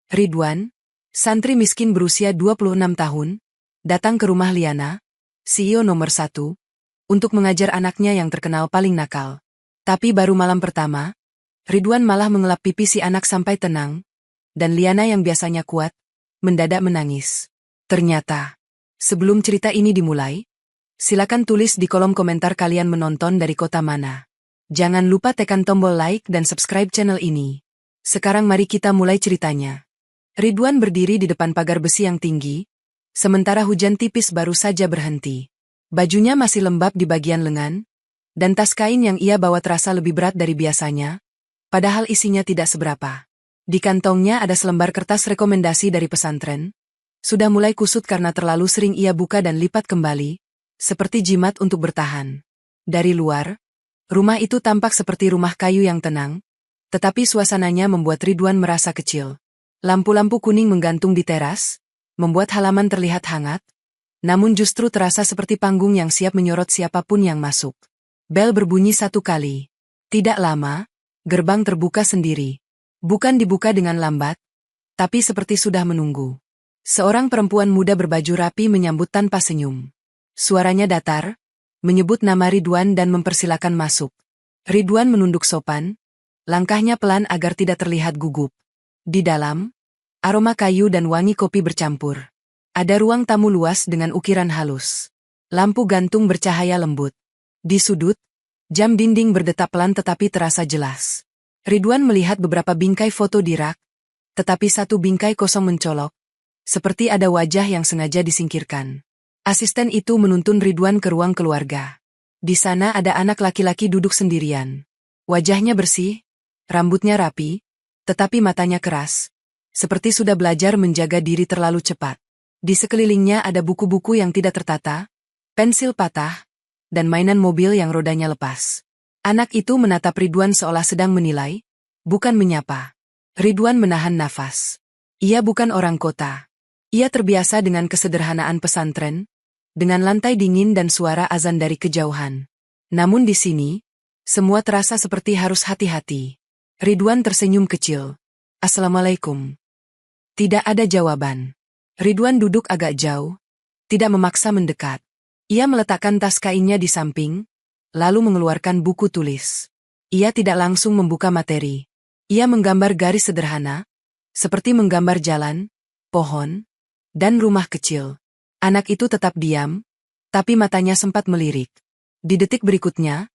Ridwan, santri miskin berusia 26 tahun, datang ke rumah Liana, CEO nomor 1, untuk mengajar anaknya yang terkenal paling nakal. Tapi baru malam pertama, Ridwan malah mengelap pipi si anak sampai tenang, dan Liana yang biasanya kuat, mendadak menangis. Ternyata, sebelum cerita ini dimulai, silakan tulis di kolom komentar kalian menonton dari kota mana. Jangan lupa tekan tombol like dan subscribe channel ini. Sekarang mari kita mulai ceritanya. Ridwan berdiri di depan pagar besi yang tinggi, sementara hujan tipis baru saja berhenti. Bajunya masih lembab di bagian lengan, dan tas kain yang ia bawa terasa lebih berat dari biasanya, padahal isinya tidak seberapa. Di kantongnya ada selembar kertas rekomendasi dari pesantren. Sudah mulai kusut karena terlalu sering ia buka dan lipat kembali, seperti jimat untuk bertahan. Dari luar, rumah itu tampak seperti rumah kayu yang tenang, tetapi suasananya membuat Ridwan merasa kecil. Lampu-lampu kuning menggantung di teras, membuat halaman terlihat hangat, namun justru terasa seperti panggung yang siap menyorot siapapun yang masuk. Bel berbunyi 1 kali. Tidak lama, gerbang terbuka sendiri. Bukan dibuka dengan lambat, tapi seperti sudah menunggu. Seorang perempuan muda berbaju rapi menyambut tanpa senyum. Suaranya datar, menyebut nama Ridwan dan mempersilakan masuk. Ridwan menunduk sopan, langkahnya pelan agar tidak terlihat gugup. Di dalam, aroma kayu dan wangi kopi bercampur. Ada ruang tamu luas dengan ukiran halus. Lampu gantung bercahaya lembut. Di sudut, jam dinding berdetak pelan tetapi terasa jelas. Ridwan melihat beberapa bingkai foto di rak, tetapi satu bingkai kosong mencolok, seperti ada wajah yang sengaja disingkirkan. Asisten itu menuntun Ridwan ke ruang keluarga. Di sana ada anak laki-laki duduk sendirian. Wajahnya bersih, rambutnya rapi, tetapi matanya keras, seperti sudah belajar menjaga diri terlalu cepat. Di sekelilingnya ada buku-buku yang tidak tertata, pensil patah, dan mainan mobil yang rodanya lepas. Anak itu menatap Ridwan seolah sedang menilai, bukan menyapa. Ridwan menahan nafas. Ia bukan orang kota. Ia terbiasa dengan kesederhanaan pesantren, dengan lantai dingin dan suara azan dari kejauhan. Namun di sini, semua terasa seperti harus hati-hati. Ridwan tersenyum kecil. Assalamualaikum. Tidak ada jawaban. Ridwan duduk agak jauh, tidak memaksa mendekat. Ia meletakkan tas kainnya di samping, lalu mengeluarkan buku tulis. Ia tidak langsung membuka materi. Ia menggambar garis sederhana, seperti menggambar jalan, pohon, dan rumah kecil. Anak itu tetap diam, tapi matanya sempat melirik. Di detik berikutnya,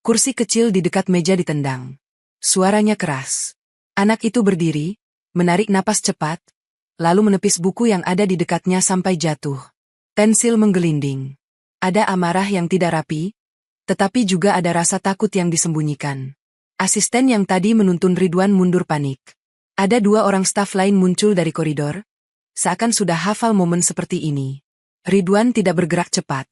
kursi kecil di dekat meja ditendang. Suaranya keras. Anak itu berdiri, menarik napas cepat, lalu menepis buku yang ada di dekatnya sampai jatuh. Pensil menggelinding. Ada amarah yang tidak rapi, tetapi juga ada rasa takut yang disembunyikan. Asisten yang tadi menuntun Ridwan mundur panik. Ada 2 orang staf lain muncul dari koridor, seakan sudah hafal momen seperti ini. Ridwan tidak bergerak cepat.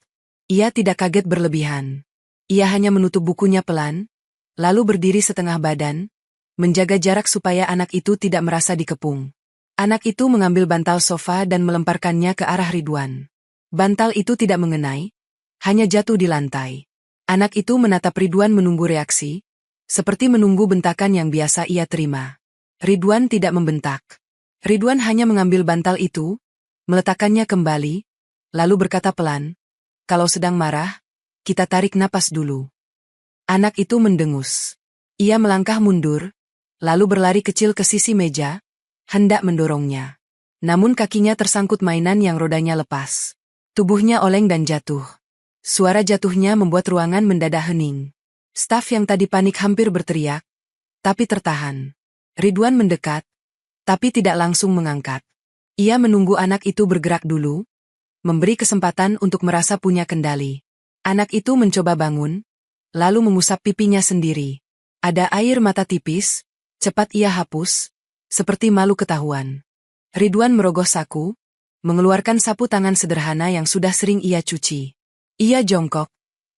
Ia tidak kaget berlebihan. Ia hanya menutup bukunya pelan, lalu berdiri setengah badan, menjaga jarak supaya anak itu tidak merasa dikepung. Anak itu mengambil bantal sofa dan melemparkannya ke arah Ridwan. Bantal itu tidak mengenai, hanya jatuh di lantai. Anak itu menatap Ridwan menunggu reaksi, seperti menunggu bentakan yang biasa ia terima. Ridwan tidak membentak. Ridwan hanya mengambil bantal itu, meletakkannya kembali, lalu berkata pelan, "Kalau sedang marah, kita tarik napas dulu." Anak itu mendengus. Ia melangkah mundur, lalu berlari kecil ke sisi meja, hendak mendorongnya. Namun kakinya tersangkut mainan yang rodanya lepas. Tubuhnya oleng dan jatuh. Suara jatuhnya membuat ruangan mendadak hening. Staf yang tadi panik hampir berteriak, tapi tertahan. Ridwan mendekat, tapi tidak langsung mengangkat. Ia menunggu anak itu bergerak dulu, memberi kesempatan untuk merasa punya kendali. Anak itu mencoba bangun, lalu mengusap pipinya sendiri. Ada air mata tipis, cepat ia hapus, seperti malu ketahuan. Ridwan merogoh saku, mengeluarkan sapu tangan sederhana yang sudah sering ia cuci. Ia jongkok,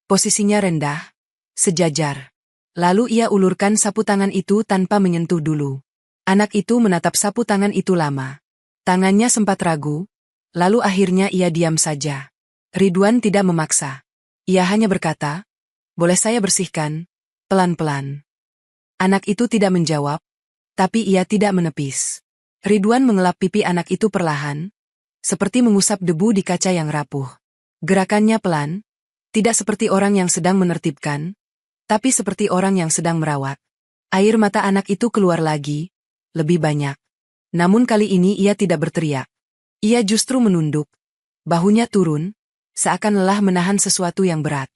posisinya rendah, sejajar. Lalu ia ulurkan sapu tangan itu tanpa menyentuh dulu. Anak itu menatap sapu tangan itu lama. Tangannya sempat ragu, lalu akhirnya ia diam saja. Ridwan tidak memaksa. Ia hanya berkata, "Boleh saya bersihkan?" Pelan-pelan. Anak itu tidak menjawab, tapi ia tidak menepis. Ridwan mengelap pipi anak itu perlahan, seperti mengusap debu di kaca yang rapuh. Gerakannya pelan, tidak seperti orang yang sedang menertibkan, tapi seperti orang yang sedang merawat. Air mata anak itu keluar lagi, lebih banyak. Namun kali ini ia tidak berteriak. Ia justru menunduk. Bahunya turun, seakan lelah menahan sesuatu yang berat.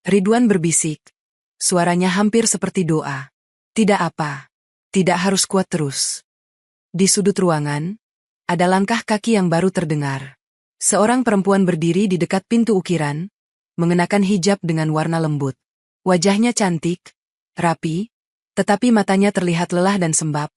Ridwan berbisik. Suaranya hampir seperti doa. Tidak apa. Tidak harus kuat terus. Di sudut ruangan, ada langkah kaki yang baru terdengar. Seorang perempuan berdiri di dekat pintu ukiran, mengenakan hijab dengan warna lembut. Wajahnya cantik, rapi, tetapi matanya terlihat lelah dan sembab,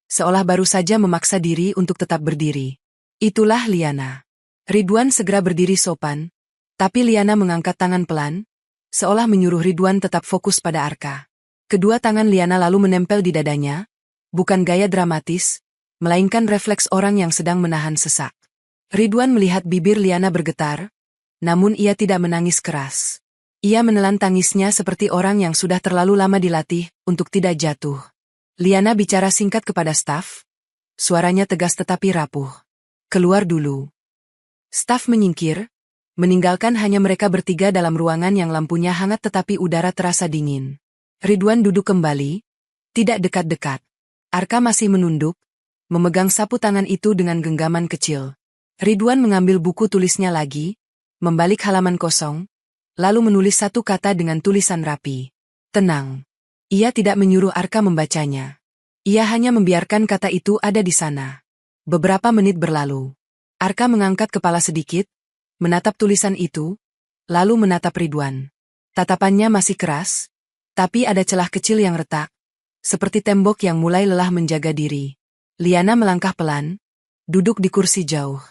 seolah baru saja memaksa diri untuk tetap berdiri. Itulah Liana. Ridwan segera berdiri sopan, tapi Liana mengangkat tangan pelan, seolah menyuruh Ridwan tetap fokus pada Arka. Kedua tangan Liana lalu menempel di dadanya, bukan gaya dramatis, melainkan refleks orang yang sedang menahan sesak. Ridwan melihat bibir Liana bergetar, namun ia tidak menangis keras. Ia menelan tangisnya seperti orang yang sudah terlalu lama dilatih untuk tidak jatuh. Liana bicara singkat kepada staf, suaranya tegas tetapi rapuh. Keluar dulu. Staf menyingkir, meninggalkan hanya mereka bertiga dalam ruangan yang lampunya hangat tetapi udara terasa dingin. Ridwan duduk kembali, tidak dekat-dekat. Arka masih menunduk, memegang sapu tangan itu dengan genggaman kecil. Ridwan mengambil buku tulisnya lagi, membalik halaman kosong, lalu menulis satu kata dengan tulisan rapi. Tenang. Ia tidak menyuruh Arka membacanya. Ia hanya membiarkan kata itu ada di sana. Beberapa menit berlalu. Arka mengangkat kepala sedikit, menatap tulisan itu, lalu menatap Ridwan. Tatapannya masih keras, tapi ada celah kecil yang retak, seperti tembok yang mulai lelah menjaga diri. Liana melangkah pelan, duduk di kursi jauh.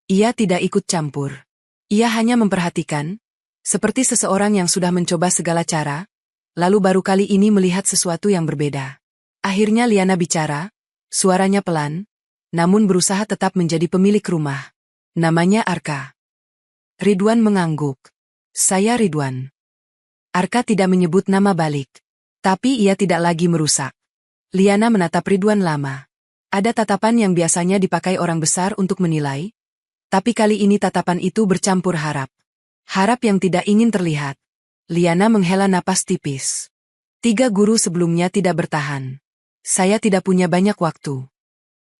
Ia tidak ikut campur. Ia hanya memperhatikan, seperti seseorang yang sudah mencoba segala cara, lalu baru kali ini melihat sesuatu yang berbeda. Akhirnya Liana bicara, suaranya pelan, namun berusaha tetap menjadi pemilik rumah. Namanya Arka. Ridwan mengangguk. Saya Ridwan. Arka tidak menyebut nama balik. Tapi ia tidak lagi merusak. Liana menatap Ridwan lama. Ada tatapan yang biasanya dipakai orang besar untuk menilai, tapi kali ini tatapan itu bercampur harap. Harap yang tidak ingin terlihat. Liana menghela napas tipis. 3 guru sebelumnya tidak bertahan. Saya tidak punya banyak waktu.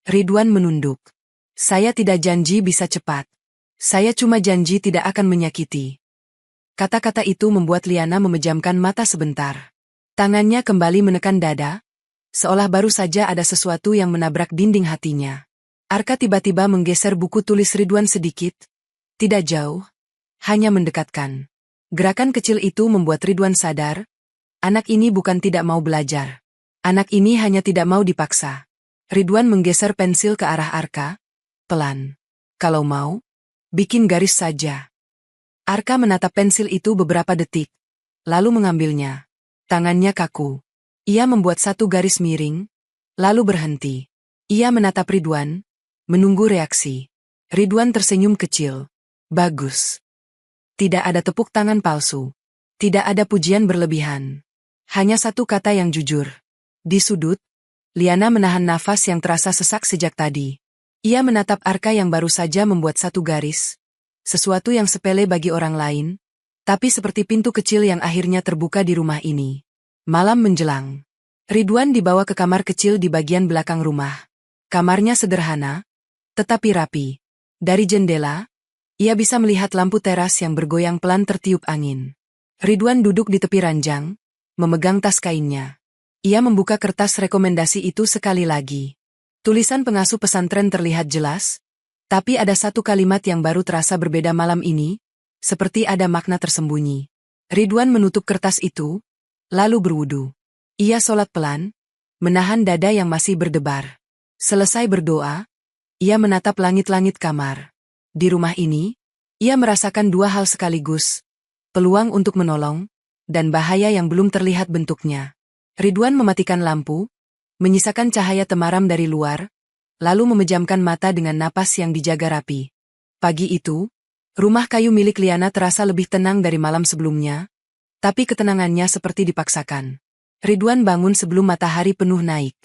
Ridwan menunduk. Saya tidak janji bisa cepat. Saya cuma janji tidak akan menyakiti. Kata-kata itu membuat Liana memejamkan mata sebentar. Tangannya kembali menekan dada, seolah baru saja ada sesuatu yang menabrak dinding hatinya. Arka tiba-tiba menggeser buku tulis Ridwan sedikit. Tidak jauh, hanya mendekatkan. Gerakan kecil itu membuat Ridwan sadar, anak ini bukan tidak mau belajar. Anak ini hanya tidak mau dipaksa. Ridwan menggeser pensil ke arah Arka, pelan. Kalau mau, bikin garis saja. Arka menatap pensil itu beberapa detik, lalu mengambilnya. Tangannya kaku. Ia membuat satu garis miring, lalu berhenti. Ia menatap Ridwan, menunggu reaksi. Ridwan tersenyum kecil. Bagus. Tidak ada tepuk tangan palsu. Tidak ada pujian berlebihan. Hanya satu kata yang jujur. Di sudut, Liana menahan nafas yang terasa sesak sejak tadi. Ia menatap Arka yang baru saja membuat satu garis. Sesuatu yang sepele bagi orang lain, tapi seperti pintu kecil yang akhirnya terbuka di rumah ini. Malam menjelang. Ridwan dibawa ke kamar kecil di bagian belakang rumah. Kamarnya sederhana, tetapi rapi. Dari jendela, ia bisa melihat lampu teras yang bergoyang pelan tertiup angin. Ridwan duduk di tepi ranjang, memegang tas kainnya. Ia membuka kertas rekomendasi itu sekali lagi. Tulisan pengasuh pesantren terlihat jelas, tapi ada satu kalimat yang baru terasa berbeda malam ini, seperti ada makna tersembunyi. Ridwan menutup kertas itu, lalu berwudu. Ia sholat pelan, menahan dada yang masih berdebar. Selesai berdoa, ia menatap langit-langit kamar. Di rumah ini, ia merasakan 2 hal sekaligus. Peluang untuk menolong, dan bahaya yang belum terlihat bentuknya. Ridwan mematikan lampu, menyisakan cahaya temaram dari luar, lalu memejamkan mata dengan napas yang dijaga rapi. Pagi itu, rumah kayu milik Liana terasa lebih tenang dari malam sebelumnya, tapi ketenangannya seperti dipaksakan. Ridwan bangun sebelum matahari penuh naik.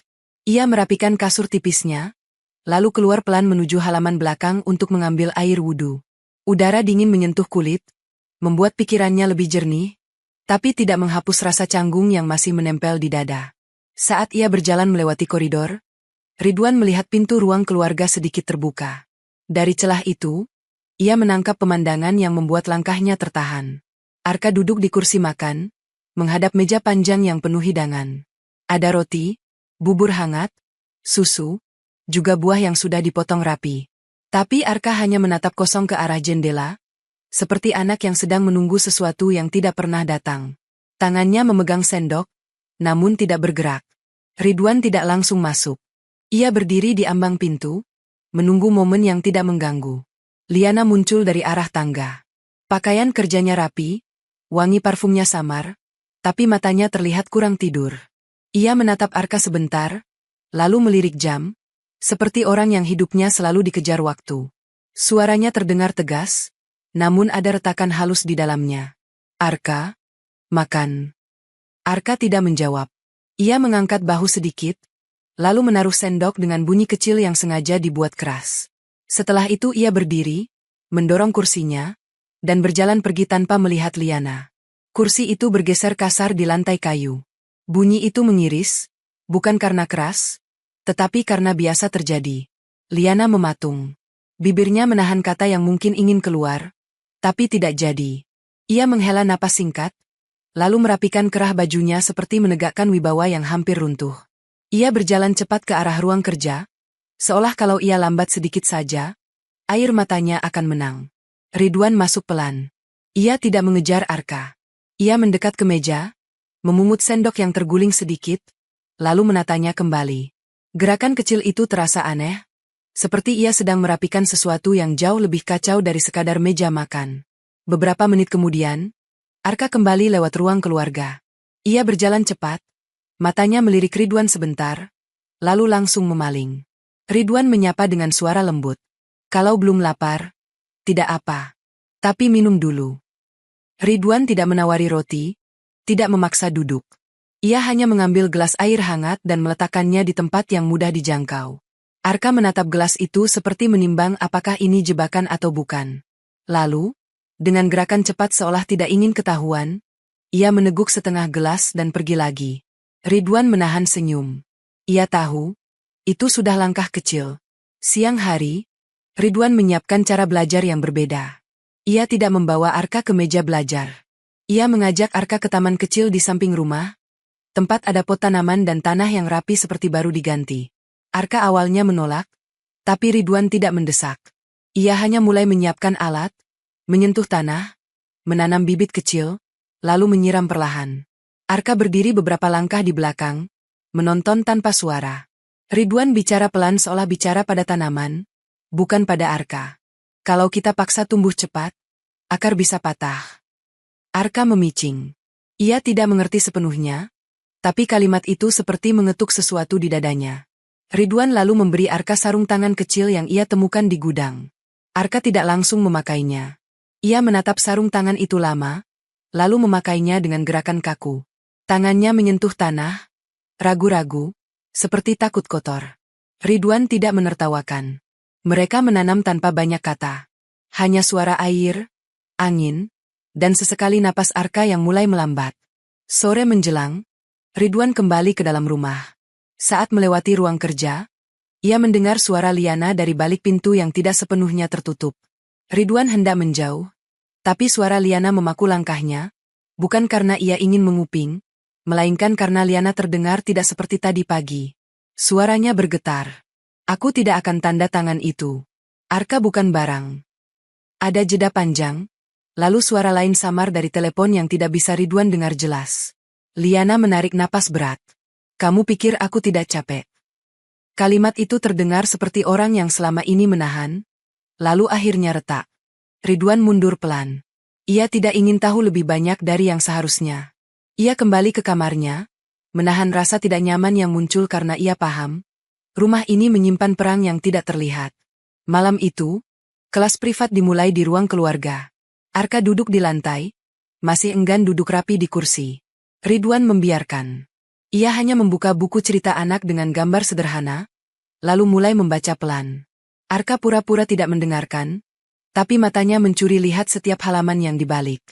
Ia merapikan kasur tipisnya, lalu keluar pelan menuju halaman belakang untuk mengambil air wudhu. Udara dingin menyentuh kulit, membuat pikirannya lebih jernih, tapi tidak menghapus rasa canggung yang masih menempel di dada. Saat ia berjalan melewati koridor, Ridwan melihat pintu ruang keluarga sedikit terbuka. Dari celah itu, ia menangkap pemandangan yang membuat langkahnya tertahan. Arka duduk di kursi makan, menghadap meja panjang yang penuh hidangan. Ada roti, bubur hangat, susu, juga buah yang sudah dipotong rapi. Tapi Arka hanya menatap kosong ke arah jendela, seperti anak yang sedang menunggu sesuatu yang tidak pernah datang. Tangannya memegang sendok, namun tidak bergerak. Ridwan tidak langsung masuk. Ia berdiri di ambang pintu, menunggu momen yang tidak mengganggu. Liana muncul dari arah tangga. Pakaian kerjanya rapi, wangi parfumnya samar, tapi matanya terlihat kurang tidur. Ia menatap Arka sebentar, lalu melirik jam, seperti orang yang hidupnya selalu dikejar waktu. Suaranya terdengar tegas, namun ada retakan halus di dalamnya. Arka, makan. Arka tidak menjawab. Ia mengangkat bahu sedikit, lalu menaruh sendok dengan bunyi kecil yang sengaja dibuat keras. Setelah itu ia berdiri, mendorong kursinya, dan berjalan pergi tanpa melihat Liana. Kursi itu bergeser kasar di lantai kayu. Bunyi itu mengiris, bukan karena keras, tetapi karena biasa terjadi. Liana mematung. Bibirnya menahan kata yang mungkin ingin keluar, tapi tidak jadi. Ia menghela napas singkat, lalu merapikan kerah bajunya seperti menegakkan wibawa yang hampir runtuh. Ia berjalan cepat ke arah ruang kerja, seolah kalau ia lambat sedikit saja, air matanya akan menang. Ridwan masuk pelan. Ia tidak mengejar Arka. Ia mendekat ke meja, memungut sendok yang terguling sedikit, lalu menatanya kembali. Gerakan kecil itu terasa aneh, seperti ia sedang merapikan sesuatu yang jauh lebih kacau dari sekadar meja makan. Beberapa menit kemudian, Arka kembali lewat ruang keluarga. Ia berjalan cepat, matanya melirik Ridwan sebentar, lalu langsung memaling. Ridwan menyapa dengan suara lembut. Kalau belum lapar, tidak apa. Tapi minum dulu. Ridwan tidak menawari roti, tidak memaksa duduk. Ia hanya mengambil gelas air hangat dan meletakkannya di tempat yang mudah dijangkau. Arka menatap gelas itu seperti menimbang apakah ini jebakan atau bukan. Lalu, dengan gerakan cepat seolah tidak ingin ketahuan, ia meneguk setengah gelas dan pergi lagi. Ridwan menahan senyum. Ia tahu, itu sudah langkah kecil. Siang hari, Ridwan menyiapkan cara belajar yang berbeda. Ia tidak membawa Arka ke meja belajar. Ia mengajak Arka ke taman kecil di samping rumah, tempat ada pot tanaman dan tanah yang rapi seperti baru diganti. Arka awalnya menolak, tapi Ridwan tidak mendesak. Ia hanya mulai menyiapkan alat, menyentuh tanah, menanam bibit kecil, lalu menyiram perlahan. Arka berdiri beberapa langkah di belakang, menonton tanpa suara. Ridwan bicara pelan seolah bicara pada tanaman, bukan pada Arka. Kalau kita paksa tumbuh cepat, akar bisa patah. Arka memicing. Ia tidak mengerti sepenuhnya, tapi kalimat itu seperti mengetuk sesuatu di dadanya. Ridwan lalu memberi Arka sarung tangan kecil yang ia temukan di gudang. Arka tidak langsung memakainya. Ia menatap sarung tangan itu lama, lalu memakainya dengan gerakan kaku. Tangannya menyentuh tanah, ragu-ragu, seperti takut kotor. Ridwan tidak menertawakan. Mereka menanam tanpa banyak kata. Hanya suara air, angin, dan sesekali napas Arka yang mulai melambat. Sore menjelang, Ridwan kembali ke dalam rumah. Saat melewati ruang kerja, ia mendengar suara Liana dari balik pintu yang tidak sepenuhnya tertutup. Ridwan hendak menjauh, tapi suara Liana memaku langkahnya, bukan karena ia ingin menguping, melainkan karena Liana terdengar tidak seperti tadi pagi. Suaranya bergetar. Aku tidak akan tanda tangan itu. Arka bukan barang. Ada jeda panjang, lalu suara lain samar dari telepon yang tidak bisa Ridwan dengar jelas. Liana menarik napas berat. Kamu pikir aku tidak capek? Kalimat itu terdengar seperti orang yang selama ini menahan, lalu akhirnya retak. Ridwan mundur pelan. Ia tidak ingin tahu lebih banyak dari yang seharusnya. Ia kembali ke kamarnya, menahan rasa tidak nyaman yang muncul karena ia paham, rumah ini menyimpan perang yang tidak terlihat. Malam itu, kelas privat dimulai di ruang keluarga. Arka duduk di lantai, masih enggan duduk rapi di kursi. Ridwan membiarkan. Ia hanya membuka buku cerita anak dengan gambar sederhana, lalu mulai membaca pelan. Arka pura-pura tidak mendengarkan, tapi matanya mencuri lihat setiap halaman yang dibalik.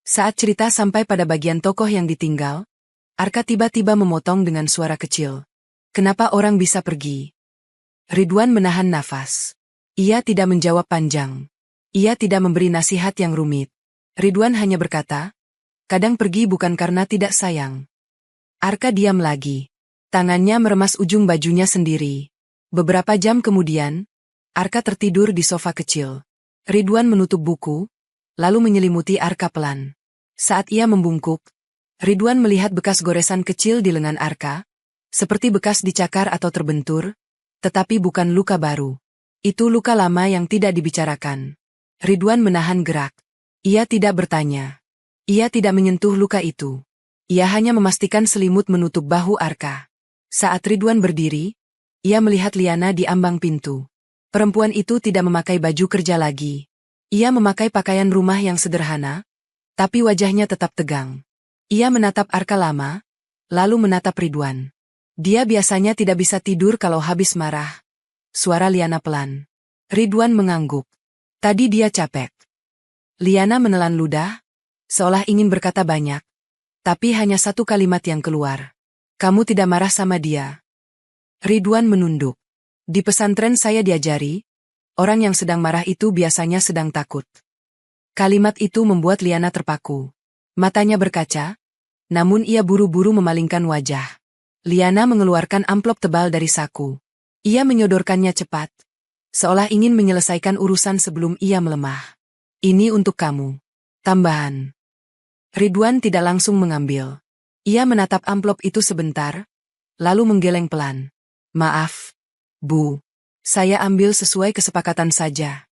Saat cerita sampai pada bagian tokoh yang ditinggal, Arka tiba-tiba memotong dengan suara kecil. Kenapa orang bisa pergi? Ridwan menahan nafas. Ia tidak menjawab panjang. Ia tidak memberi nasihat yang rumit. Ridwan hanya berkata, kadang pergi bukan karena tidak sayang. Arka diam lagi. Tangannya meremas ujung bajunya sendiri. Beberapa jam kemudian, Arka tertidur di sofa kecil. Ridwan menutup buku, lalu menyelimuti Arka pelan. Saat ia membungkuk, Ridwan melihat bekas goresan kecil di lengan Arka, seperti bekas dicakar atau terbentur, tetapi bukan luka baru. Itu luka lama yang tidak dibicarakan. Ridwan menahan gerak. Ia tidak bertanya. Ia tidak menyentuh luka itu. Ia hanya memastikan selimut menutup bahu Arka. Saat Ridwan berdiri, ia melihat Liana di ambang pintu. Perempuan itu tidak memakai baju kerja lagi. Ia memakai pakaian rumah yang sederhana, tapi wajahnya tetap tegang. Ia menatap Arka lama, lalu menatap Ridwan. Dia biasanya tidak bisa tidur kalau habis marah. Suara Liana pelan. Ridwan mengangguk. Tadi dia capek. Liana menelan ludah, seolah ingin berkata banyak. Tapi hanya satu kalimat yang keluar. Kamu tidak marah sama dia. Ridwan menunduk. Di pesantren saya diajari, orang yang sedang marah itu biasanya sedang takut. Kalimat itu membuat Liana terpaku. Matanya berkaca, namun ia buru-buru memalingkan wajah. Liana mengeluarkan amplop tebal dari saku. Ia menyodorkannya cepat, seolah ingin menyelesaikan urusan sebelum ia melemah. Ini untuk kamu. Tambahan. Ridwan tidak langsung mengambil. Ia menatap amplop itu sebentar, lalu menggeleng pelan. Maaf, Bu. Saya ambil sesuai kesepakatan saja.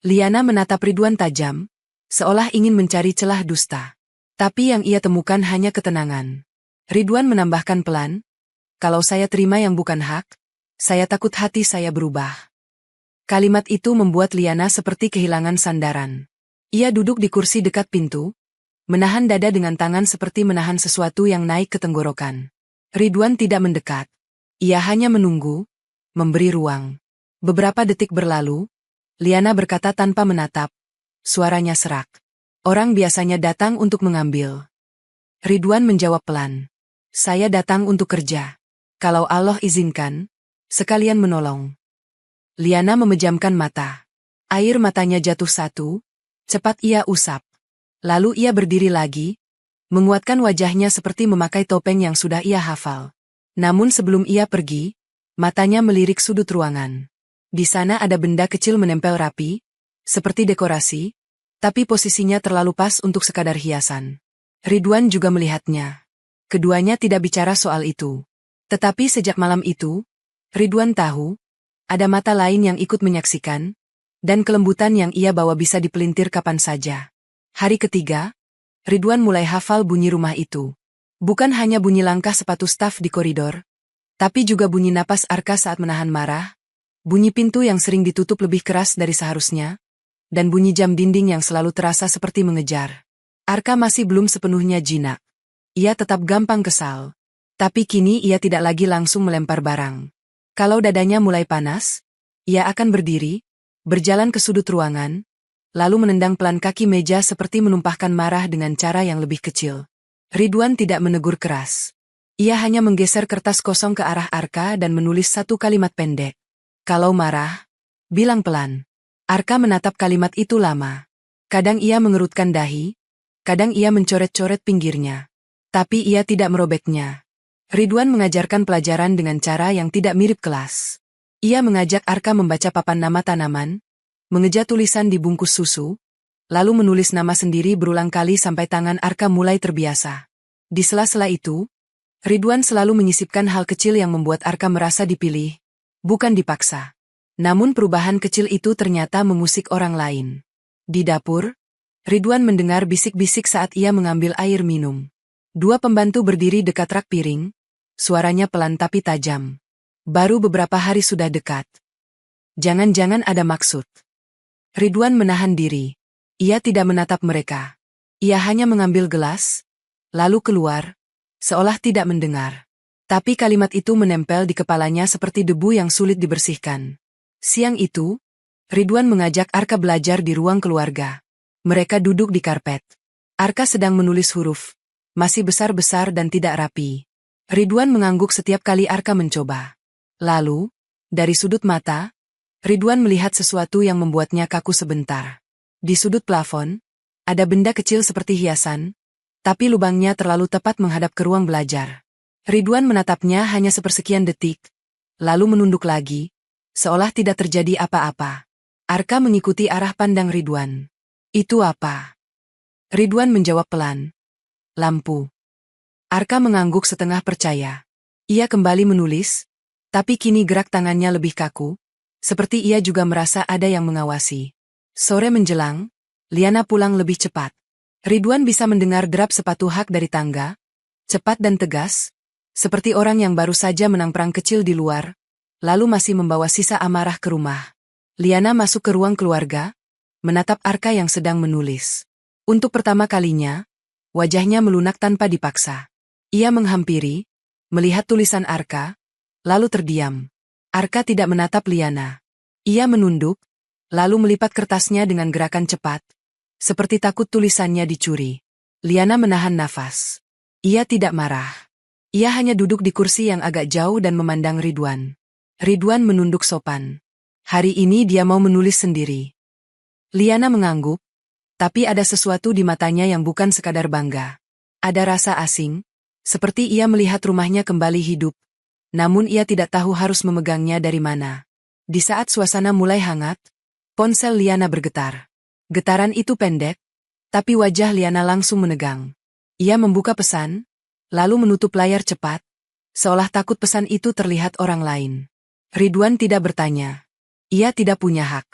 Liana menatap Ridwan tajam, seolah ingin mencari celah dusta. Tapi yang ia temukan hanya ketenangan. Ridwan menambahkan pelan, kalau saya terima yang bukan hak, saya takut hati saya berubah. Kalimat itu membuat Liana seperti kehilangan sandaran. Ia duduk di kursi dekat pintu, menahan dada dengan tangan seperti menahan sesuatu yang naik ke tenggorokan. Ridwan tidak mendekat. Ia hanya menunggu, memberi ruang. Beberapa detik berlalu, Liana berkata tanpa menatap. Suaranya serak. Orang biasanya datang untuk mengambil. Ridwan menjawab pelan. Saya datang untuk kerja. Kalau Allah izinkan, sekalian menolong. Liana memejamkan mata. Air matanya jatuh satu, cepat ia usap. Lalu ia berdiri lagi, menguatkan wajahnya seperti memakai topeng yang sudah ia hafal. Namun sebelum ia pergi, matanya melirik sudut ruangan. Di sana ada benda kecil menempel rapi, seperti dekorasi, tapi posisinya terlalu pas untuk sekadar hiasan. Ridwan juga melihatnya. Keduanya tidak bicara soal itu. Tetapi sejak malam itu, Ridwan tahu, ada mata lain yang ikut menyaksikan, dan kelembutan yang ia bawa bisa dipelintir kapan saja. Hari ketiga, Ridwan mulai hafal bunyi rumah itu. Bukan hanya bunyi langkah sepatu staf di koridor, tapi juga bunyi napas Arka saat menahan marah, bunyi pintu yang sering ditutup lebih keras dari seharusnya, dan bunyi jam dinding yang selalu terasa seperti mengejar. Arka masih belum sepenuhnya jinak. Ia tetap gampang kesal. Tapi kini ia tidak lagi langsung melempar barang. Kalau dadanya mulai panas, ia akan berdiri, berjalan ke sudut ruangan, lalu menendang pelan kaki meja seperti menumpahkan marah dengan cara yang lebih kecil. Ridwan tidak menegur keras. Ia hanya menggeser kertas kosong ke arah Arka dan menulis satu kalimat pendek. Kalau marah, bilang pelan. Arka menatap kalimat itu lama. Kadang ia mengerutkan dahi, kadang ia mencoret-coret pinggirnya. Tapi ia tidak merobeknya. Ridwan mengajarkan pelajaran dengan cara yang tidak mirip kelas. Ia mengajak Arka membaca papan nama tanaman, mengeja tulisan di bungkus susu, lalu menulis nama sendiri berulang kali sampai tangan Arka mulai terbiasa. Di sela-sela itu, Ridwan selalu menyisipkan hal kecil yang membuat Arka merasa dipilih, bukan dipaksa. Namun perubahan kecil itu ternyata mengusik orang lain. Di dapur, Ridwan mendengar bisik-bisik saat ia mengambil air minum. Dua pembantu berdiri dekat rak piring, suaranya pelan tapi tajam. Baru beberapa hari sudah dekat. Jangan-jangan ada maksud. Ridwan menahan diri. Ia tidak menatap mereka. Ia hanya mengambil gelas, lalu keluar, seolah tidak mendengar. Tapi kalimat itu menempel di kepalanya seperti debu yang sulit dibersihkan. Siang itu, Ridwan mengajak Arka belajar di ruang keluarga. Mereka duduk di karpet. Arka sedang menulis huruf. Masih besar-besar dan tidak rapi. Ridwan mengangguk setiap kali Arka mencoba. Lalu, dari sudut mata, Ridwan melihat sesuatu yang membuatnya kaku sebentar. Di sudut plafon, ada benda kecil seperti hiasan, tapi lubangnya terlalu tepat menghadap ke ruang belajar. Ridwan menatapnya hanya sepersekian detik, lalu menunduk lagi, seolah tidak terjadi apa-apa. Arka mengikuti arah pandang Ridwan. Itu apa? Ridwan menjawab pelan. Lampu. Arka mengangguk setengah percaya. Ia kembali menulis, tapi kini gerak tangannya lebih kaku, seperti ia juga merasa ada yang mengawasi. Sore menjelang, Liana pulang lebih cepat. Ridwan bisa mendengar derap sepatu hak dari tangga, cepat dan tegas, seperti orang yang baru saja menang perang kecil di luar, lalu masih membawa sisa amarah ke rumah. Liana masuk ke ruang keluarga, menatap Arka yang sedang menulis. Untuk pertama kalinya, wajahnya melunak tanpa dipaksa. Ia menghampiri, melihat tulisan Arka, lalu terdiam. Arka tidak menatap Liana. Ia menunduk, lalu melipat kertasnya dengan gerakan cepat, seperti takut tulisannya dicuri. Liana menahan nafas. Ia tidak marah. Ia hanya duduk di kursi yang agak jauh dan memandang Ridwan. Ridwan menunduk sopan. Hari ini dia mau menulis sendiri. Liana mengangguk, tapi ada sesuatu di matanya yang bukan sekadar bangga. Ada rasa asing, seperti ia melihat rumahnya kembali hidup, namun ia tidak tahu harus memegangnya dari mana. Di saat suasana mulai hangat, ponsel Liana bergetar. Getaran itu pendek, tapi wajah Liana langsung menegang. Ia membuka pesan, lalu menutup layar cepat, seolah takut pesan itu terlihat orang lain. Ridwan tidak bertanya. Ia tidak punya hak.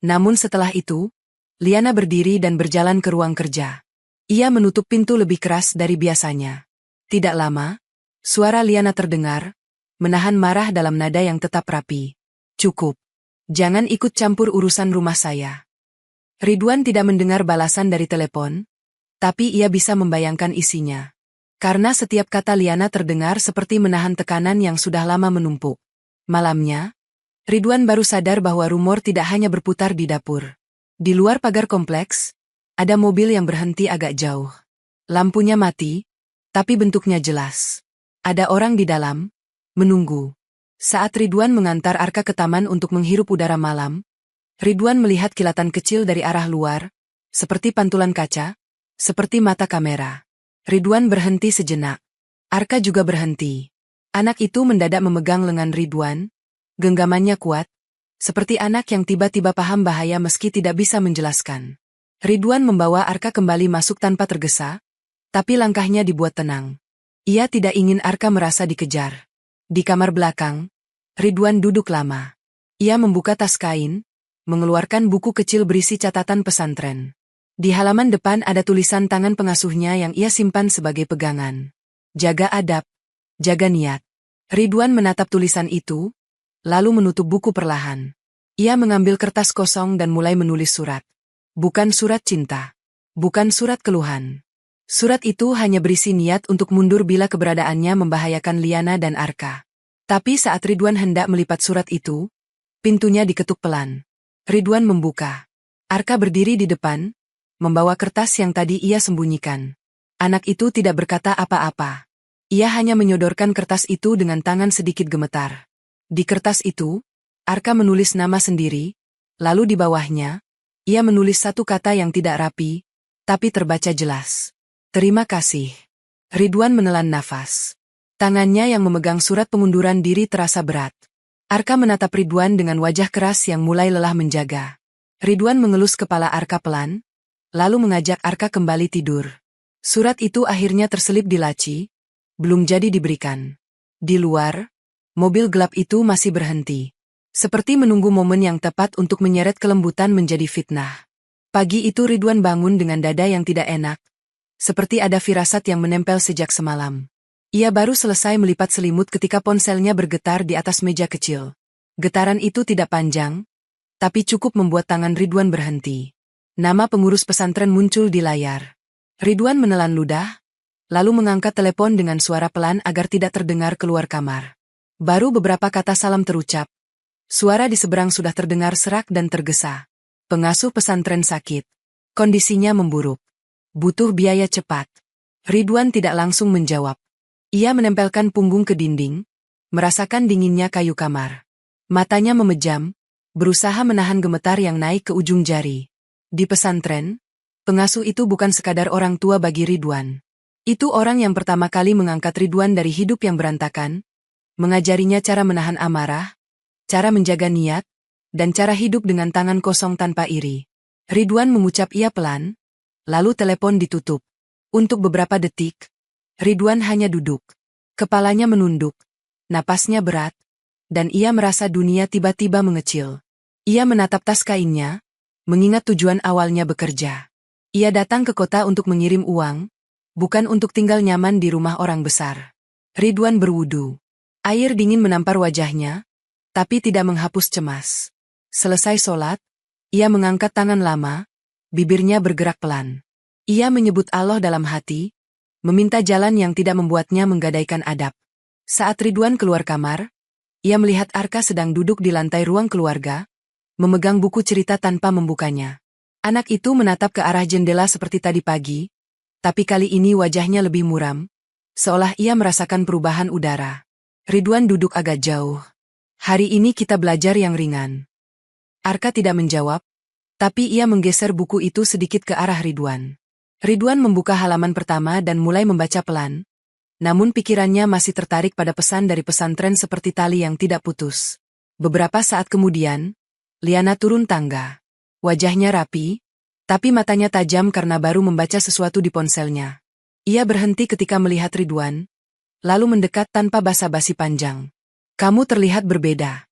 Namun setelah itu, Liana berdiri dan berjalan ke ruang kerja. Ia menutup pintu lebih keras dari biasanya. Tidak lama, suara Liana terdengar, menahan marah dalam nada yang tetap rapi. Cukup. Jangan ikut campur urusan rumah saya. Ridwan tidak mendengar balasan dari telepon, tapi ia bisa membayangkan isinya. Karena setiap kata Liana terdengar seperti menahan tekanan yang sudah lama menumpuk. Malamnya, Ridwan baru sadar bahwa rumor tidak hanya berputar di dapur. Di luar pagar kompleks, ada mobil yang berhenti agak jauh. Lampunya mati, tapi bentuknya jelas. Ada orang di dalam, menunggu. Saat Ridwan mengantar Arka ke taman untuk menghirup udara malam, Ridwan melihat kilatan kecil dari arah luar, seperti pantulan kaca, seperti mata kamera. Ridwan berhenti sejenak. Arka juga berhenti. Anak itu mendadak memegang lengan Ridwan, genggamannya kuat, seperti anak yang tiba-tiba paham bahaya meski tidak bisa menjelaskan. Ridwan membawa Arka kembali masuk tanpa tergesa, tapi langkahnya dibuat tenang. Ia tidak ingin Arka merasa dikejar. Di kamar belakang, Ridwan duduk lama. Ia membuka tas kain, mengeluarkan buku kecil berisi catatan pesantren. Di halaman depan ada tulisan tangan pengasuhnya yang ia simpan sebagai pegangan. Jaga adab, jaga niat. Ridwan menatap tulisan itu, lalu menutup buku perlahan. Ia mengambil kertas kosong dan mulai menulis surat. Bukan surat cinta. Bukan surat keluhan. Surat itu hanya berisi niat untuk mundur bila keberadaannya membahayakan Liana dan Arka. Tapi saat Ridwan hendak melipat surat itu, pintunya diketuk pelan. Ridwan membuka. Arka berdiri di depan, membawa kertas yang tadi ia sembunyikan. Anak itu tidak berkata apa-apa. Ia hanya menyodorkan kertas itu dengan tangan sedikit gemetar. Di kertas itu, Arka menulis nama sendiri, lalu di bawahnya, ia menulis satu kata yang tidak rapi, tapi terbaca jelas. Terima kasih. Ridwan menelan nafas. Tangannya yang memegang surat pengunduran diri terasa berat. Arka menatap Ridwan dengan wajah keras yang mulai lelah menjaga. Ridwan mengelus kepala Arka pelan, lalu mengajak Arka kembali tidur. Surat itu akhirnya terselip di laci, belum jadi diberikan. Di luar, mobil gelap itu masih berhenti. Seperti menunggu momen yang tepat untuk menyeret kelembutan menjadi fitnah. Pagi itu Ridwan bangun dengan dada yang tidak enak, seperti ada firasat yang menempel sejak semalam. Ia baru selesai melipat selimut ketika ponselnya bergetar di atas meja kecil. Getaran itu tidak panjang, tapi cukup membuat tangan Ridwan berhenti. Nama pengurus pesantren muncul di layar. Ridwan menelan ludah, lalu mengangkat telepon dengan suara pelan agar tidak terdengar keluar kamar. Baru beberapa kata salam terucap. Suara di seberang sudah terdengar serak dan tergesa. Pengasuh pesantren sakit. Kondisinya memburuk. Butuh biaya cepat. Ridwan tidak langsung menjawab. Ia menempelkan punggung ke dinding, merasakan dinginnya kayu kamar. Matanya memejam, berusaha menahan gemetar yang naik ke ujung jari. Di pesantren, pengasuh itu bukan sekadar orang tua bagi Ridwan. Itu orang yang pertama kali mengangkat Ridwan dari hidup yang berantakan, mengajarinya cara menahan amarah, cara menjaga niat, dan cara hidup dengan tangan kosong tanpa iri. Ridwan mengucap iya pelan, lalu telepon ditutup. Untuk beberapa detik, Ridwan hanya duduk. Kepalanya menunduk, napasnya berat, dan ia merasa dunia tiba-tiba mengecil. Ia menatap tas kainnya, mengingat tujuan awalnya bekerja. Ia datang ke kota untuk mengirim uang, bukan untuk tinggal nyaman di rumah orang besar. Ridwan berwudu. Air dingin menampar wajahnya, tapi tidak menghapus cemas. Selesai sholat, ia mengangkat tangan lama, bibirnya bergerak pelan. Ia menyebut Allah dalam hati, meminta jalan yang tidak membuatnya menggadaikan adab. Saat Ridwan keluar kamar, ia melihat Arka sedang duduk di lantai ruang keluarga, memegang buku cerita tanpa membukanya. Anak itu menatap ke arah jendela seperti tadi pagi, tapi kali ini wajahnya lebih muram, seolah ia merasakan perubahan udara. Ridwan duduk agak jauh. Hari ini kita belajar yang ringan. Arka tidak menjawab, tapi ia menggeser buku itu sedikit ke arah Ridwan. Ridwan membuka halaman pertama dan mulai membaca pelan, namun pikirannya masih tertarik pada pesan dari pesantren seperti tali yang tidak putus. Beberapa saat kemudian, Liana turun tangga. Wajahnya rapi, tapi matanya tajam karena baru membaca sesuatu di ponselnya. Ia berhenti ketika melihat Ridwan, lalu mendekat tanpa basa-basi panjang. Kamu terlihat berbeda.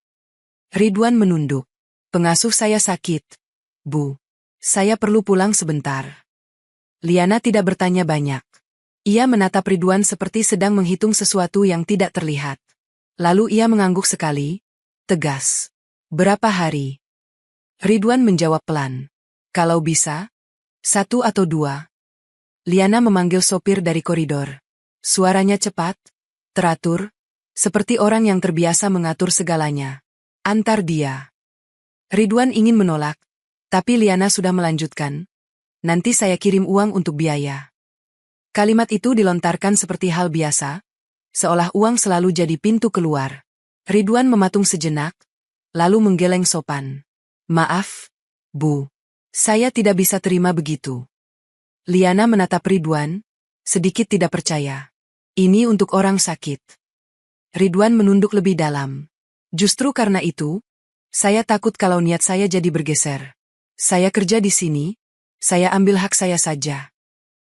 Ridwan menunduk. Pengasuh saya sakit, Bu. Saya perlu pulang sebentar. Liana tidak bertanya banyak. Ia menatap Ridwan seperti sedang menghitung sesuatu yang tidak terlihat. Lalu ia mengangguk sekali, tegas. Berapa hari? Ridwan menjawab pelan. Kalau bisa, 1 atau 2. Liana memanggil sopir dari koridor. Suaranya cepat, teratur, seperti orang yang terbiasa mengatur segalanya. Antar dia. Ridwan ingin menolak, tapi Liana sudah melanjutkan. Nanti saya kirim uang untuk biaya. Kalimat itu dilontarkan seperti hal biasa, seolah uang selalu jadi pintu keluar. Ridwan mematung sejenak, lalu menggeleng sopan. Maaf, Bu. Saya tidak bisa terima begitu. Liana menatap Ridwan, sedikit tidak percaya. Ini untuk orang sakit. Ridwan menunduk lebih dalam. Justru karena itu, saya takut kalau niat saya jadi bergeser. Saya kerja di sini, saya ambil hak saya saja.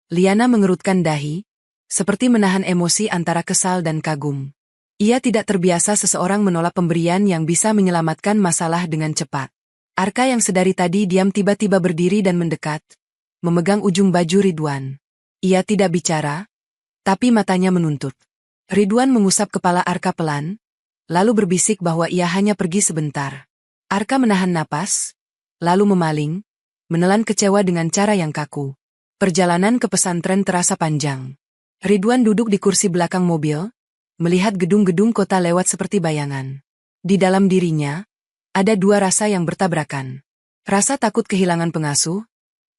Liana mengerutkan dahi, seperti menahan emosi antara kesal dan kagum. Ia tidak terbiasa seseorang menolak pemberian yang bisa menyelamatkan masalah dengan cepat. Arka yang sedari tadi diam tiba-tiba berdiri dan mendekat, memegang ujung baju Ridwan. Ia tidak bicara, tapi matanya menuntut. Ridwan mengusap kepala Arka pelan, lalu berbisik bahwa ia hanya pergi sebentar. Arka menahan napas, lalu memaling, menelan kecewa dengan cara yang kaku. Perjalanan ke pesantren terasa panjang. Ridwan duduk di kursi belakang mobil, melihat gedung-gedung kota lewat seperti bayangan. Di dalam dirinya, ada 2 rasa yang bertabrakan. Rasa takut kehilangan pengasuh,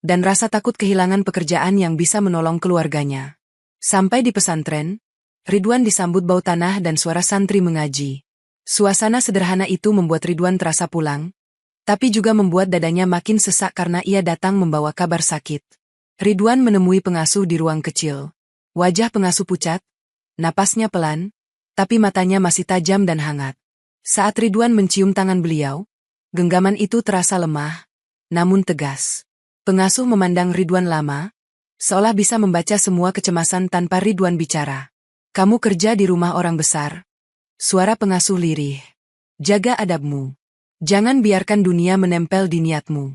dan rasa takut kehilangan pekerjaan yang bisa menolong keluarganya. Sampai di pesantren, Ridwan disambut bau tanah dan suara santri mengaji. Suasana sederhana itu membuat Ridwan terasa pulang, tapi juga membuat dadanya makin sesak karena ia datang membawa kabar sakit. Ridwan menemui pengasuh di ruang kecil. Wajah pengasuh pucat, napasnya pelan, tapi matanya masih tajam dan hangat. Saat Ridwan mencium tangan beliau, genggaman itu terasa lemah, namun tegas. Pengasuh memandang Ridwan lama, seolah bisa membaca semua kecemasan tanpa Ridwan bicara. Kamu kerja di rumah orang besar. Suara pengasuh lirih. Jaga adabmu. Jangan biarkan dunia menempel di niatmu.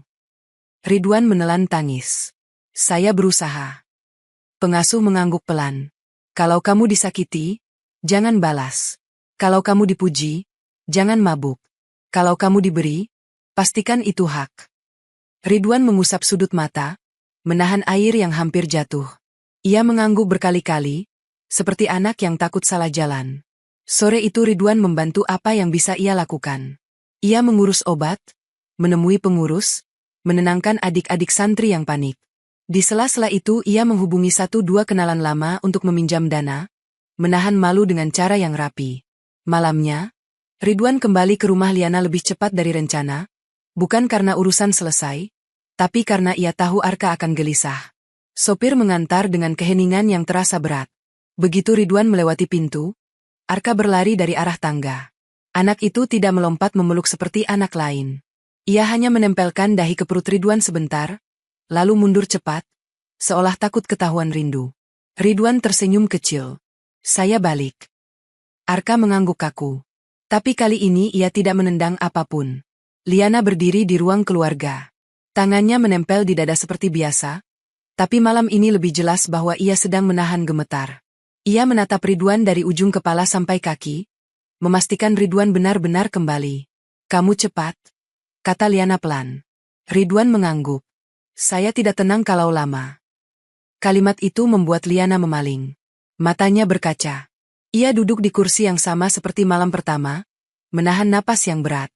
Ridwan menelan tangis. Saya berusaha. Pengasuh mengangguk pelan. Kalau kamu disakiti, jangan balas. Kalau kamu dipuji, jangan mabuk. Kalau kamu diberi, pastikan itu hak. Ridwan mengusap sudut mata, menahan air yang hampir jatuh. Ia mengangguk berkali-kali, seperti anak yang takut salah jalan. Sore itu Ridwan membantu apa yang bisa ia lakukan. Ia mengurus obat, menemui pengurus, menenangkan adik-adik santri yang panik. Di sela-sela itu ia menghubungi 1-2 kenalan lama untuk meminjam dana, menahan malu dengan cara yang rapi. Malamnya, Ridwan kembali ke rumah Liana lebih cepat dari rencana, bukan karena urusan selesai, tapi karena ia tahu Arka akan gelisah. Sopir mengantar dengan keheningan yang terasa berat. Begitu Ridwan melewati pintu, Arka berlari dari arah tangga. Anak itu tidak melompat memeluk seperti anak lain. Ia hanya menempelkan dahi ke perut Ridwan sebentar, lalu mundur cepat, seolah takut ketahuan rindu. Ridwan tersenyum kecil. Saya balik. Arka mengangguk kaku. Tapi kali ini ia tidak menendang apapun. Liana berdiri di ruang keluarga. Tangannya menempel di dada seperti biasa, tapi malam ini lebih jelas bahwa ia sedang menahan gemetar. Ia menatap Ridwan dari ujung kepala sampai kaki, memastikan Ridwan benar-benar kembali. Kamu cepat, kata Liana pelan. Ridwan mengangguk. Saya tidak tenang kalau lama. Kalimat itu membuat Liana memaling. Matanya berkaca. Ia duduk di kursi yang sama seperti malam pertama, menahan napas yang berat.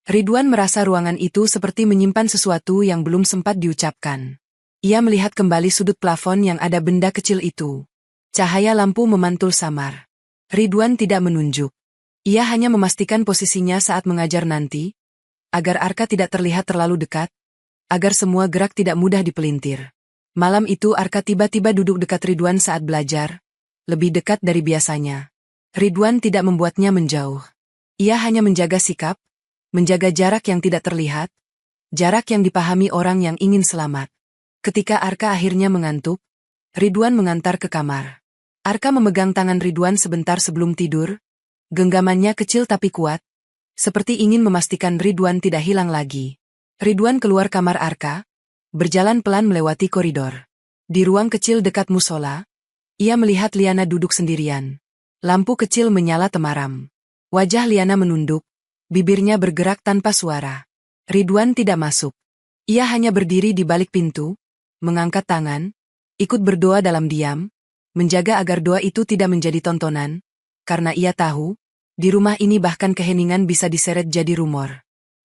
Ridwan merasa ruangan itu seperti menyimpan sesuatu yang belum sempat diucapkan. Ia melihat kembali sudut plafon yang ada benda kecil itu. Cahaya lampu memantul samar. Ridwan tidak menunjuk. Ia hanya memastikan posisinya saat mengajar nanti, agar Arka tidak terlihat terlalu dekat, agar semua gerak tidak mudah dipelintir. Malam itu Arka tiba-tiba duduk dekat Ridwan saat belajar, lebih dekat dari biasanya. Ridwan tidak membuatnya menjauh. Ia hanya menjaga sikap, menjaga jarak yang tidak terlihat, jarak yang dipahami orang yang ingin selamat. Ketika Arka akhirnya mengantuk, Ridwan mengantar ke kamar. Arka memegang tangan Ridwan sebentar sebelum tidur, genggamannya kecil tapi kuat, seperti ingin memastikan Ridwan tidak hilang lagi. Ridwan keluar kamar Arka, berjalan pelan melewati koridor. Di ruang kecil dekat musola, ia melihat Liana duduk sendirian. Lampu kecil menyala temaram. Wajah Liana menunduk, bibirnya bergerak tanpa suara. Ridwan tidak masuk. Ia hanya berdiri di balik pintu, mengangkat tangan, ikut berdoa dalam diam, menjaga agar doa itu tidak menjadi tontonan, karena ia tahu, di rumah ini bahkan keheningan bisa diseret jadi rumor.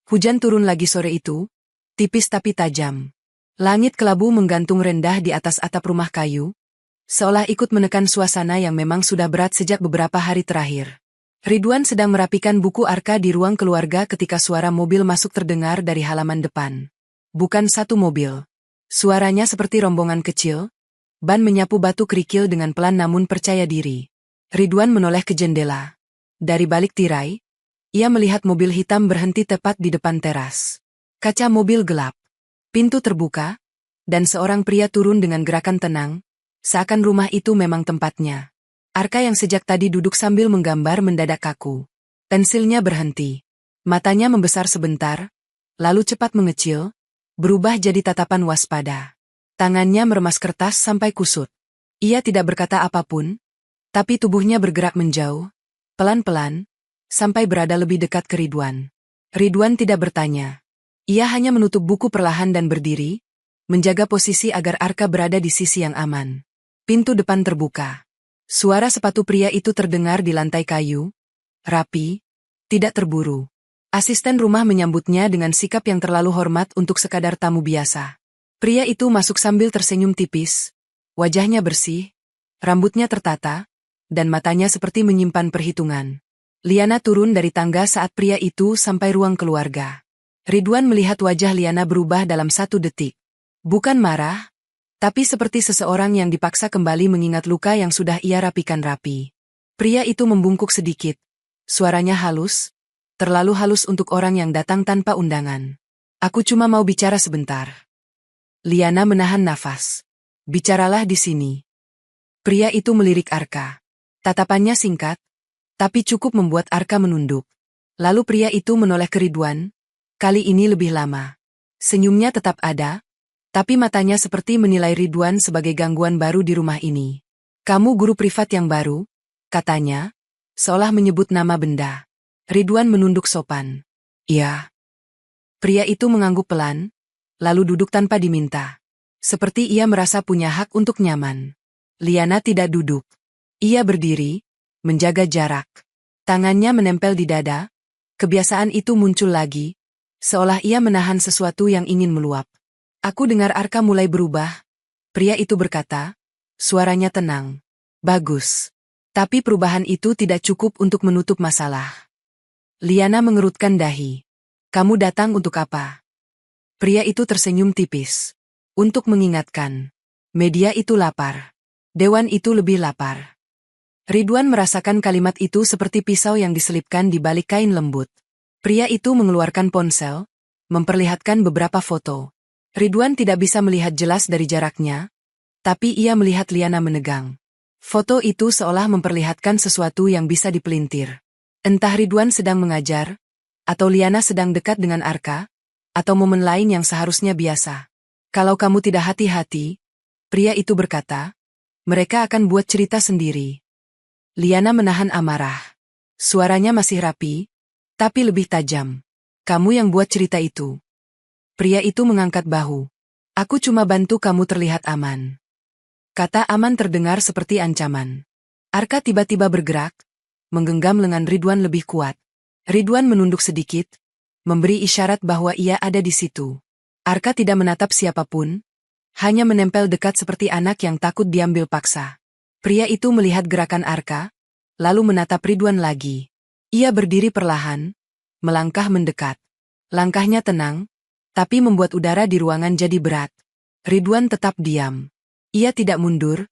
Hujan turun lagi sore itu, tipis tapi tajam. Langit kelabu menggantung rendah di atas atap rumah kayu, seolah ikut menekan suasana yang memang sudah berat sejak beberapa hari terakhir. Ridwan sedang merapikan buku Arka di ruang keluarga ketika suara mobil masuk terdengar dari halaman depan. Bukan satu mobil. Suaranya seperti rombongan kecil, ban menyapu batu kerikil dengan pelan namun percaya diri. Ridwan menoleh ke jendela. Dari balik tirai, ia melihat mobil hitam berhenti tepat di depan teras. Kaca mobil gelap. Pintu terbuka, dan seorang pria turun dengan gerakan tenang, seakan rumah itu memang tempatnya. Arka yang sejak tadi duduk sambil menggambar mendadak kaku. Pensilnya berhenti. Matanya membesar sebentar, lalu cepat mengecil, berubah jadi tatapan waspada. Tangannya meremas kertas sampai kusut. Ia tidak berkata apapun, tapi tubuhnya bergerak menjauh, pelan-pelan, sampai berada lebih dekat ke Ridwan. Ridwan tidak bertanya. Ia hanya menutup buku perlahan dan berdiri, menjaga posisi agar Arka berada di sisi yang aman. Pintu depan terbuka. Suara sepatu pria itu terdengar di lantai kayu, rapi, tidak terburu. Asisten rumah menyambutnya dengan sikap yang terlalu hormat untuk sekadar tamu biasa. Pria itu masuk sambil tersenyum tipis, wajahnya bersih, rambutnya tertata, dan matanya seperti menyimpan perhitungan. Liana turun dari tangga saat pria itu sampai ruang keluarga. Ridwan melihat wajah Liana berubah dalam 1 detik. Bukan marah, tapi seperti seseorang yang dipaksa kembali mengingat luka yang sudah ia rapikan rapi. Pria itu membungkuk sedikit. Suaranya halus, terlalu halus untuk orang yang datang tanpa undangan. Aku cuma mau bicara sebentar. Liana menahan nafas. Bicaralah di sini. Pria itu melirik Arka. Tatapannya singkat, tapi cukup membuat Arka menunduk. Lalu pria itu menoleh ke Ridwan, kali ini lebih lama. Senyumnya tetap ada, tapi matanya seperti menilai Ridwan sebagai gangguan baru di rumah ini. Kamu guru privat yang baru, katanya, seolah menyebut nama benda. Ridwan menunduk sopan. Iya. Pria itu mengangguk pelan, lalu duduk tanpa diminta. Seperti ia merasa punya hak untuk nyaman. Liana tidak duduk. Ia berdiri, menjaga jarak. Tangannya menempel di dada. Kebiasaan itu muncul lagi, seolah ia menahan sesuatu yang ingin meluap. Aku dengar Arka mulai berubah. Pria itu berkata, suaranya tenang. Bagus. Tapi perubahan itu tidak cukup untuk menutup masalah. Liana mengerutkan dahi. Kamu datang untuk apa? Pria itu tersenyum tipis. Untuk mengingatkan. Media itu lapar. Dewan itu lebih lapar. Ridwan merasakan kalimat itu seperti pisau yang diselipkan di balik kain lembut. Pria itu mengeluarkan ponsel, memperlihatkan beberapa foto. Ridwan tidak bisa melihat jelas dari jaraknya, tapi ia melihat Liana menegang. Foto itu seolah memperlihatkan sesuatu yang bisa dipelintir. Entah Ridwan sedang mengajar, atau Liana sedang dekat dengan Arka, atau momen lain yang seharusnya biasa. Kalau kamu tidak hati-hati, pria itu berkata, mereka akan buat cerita sendiri. Liana menahan amarah. Suaranya masih rapi, tapi lebih tajam. Kamu yang buat cerita itu. Pria itu mengangkat bahu. Aku cuma bantu kamu terlihat aman. Kata aman terdengar seperti ancaman. Arka tiba-tiba bergerak, menggenggam lengan Ridwan lebih kuat. Ridwan menunduk sedikit, memberi isyarat bahwa ia ada di situ. Arka tidak menatap siapapun, hanya menempel dekat seperti anak yang takut diambil paksa. Pria itu melihat gerakan Arka, lalu menatap Ridwan lagi. Ia berdiri perlahan, melangkah mendekat. Langkahnya tenang, tapi membuat udara di ruangan jadi berat. Ridwan tetap diam. Ia tidak mundur,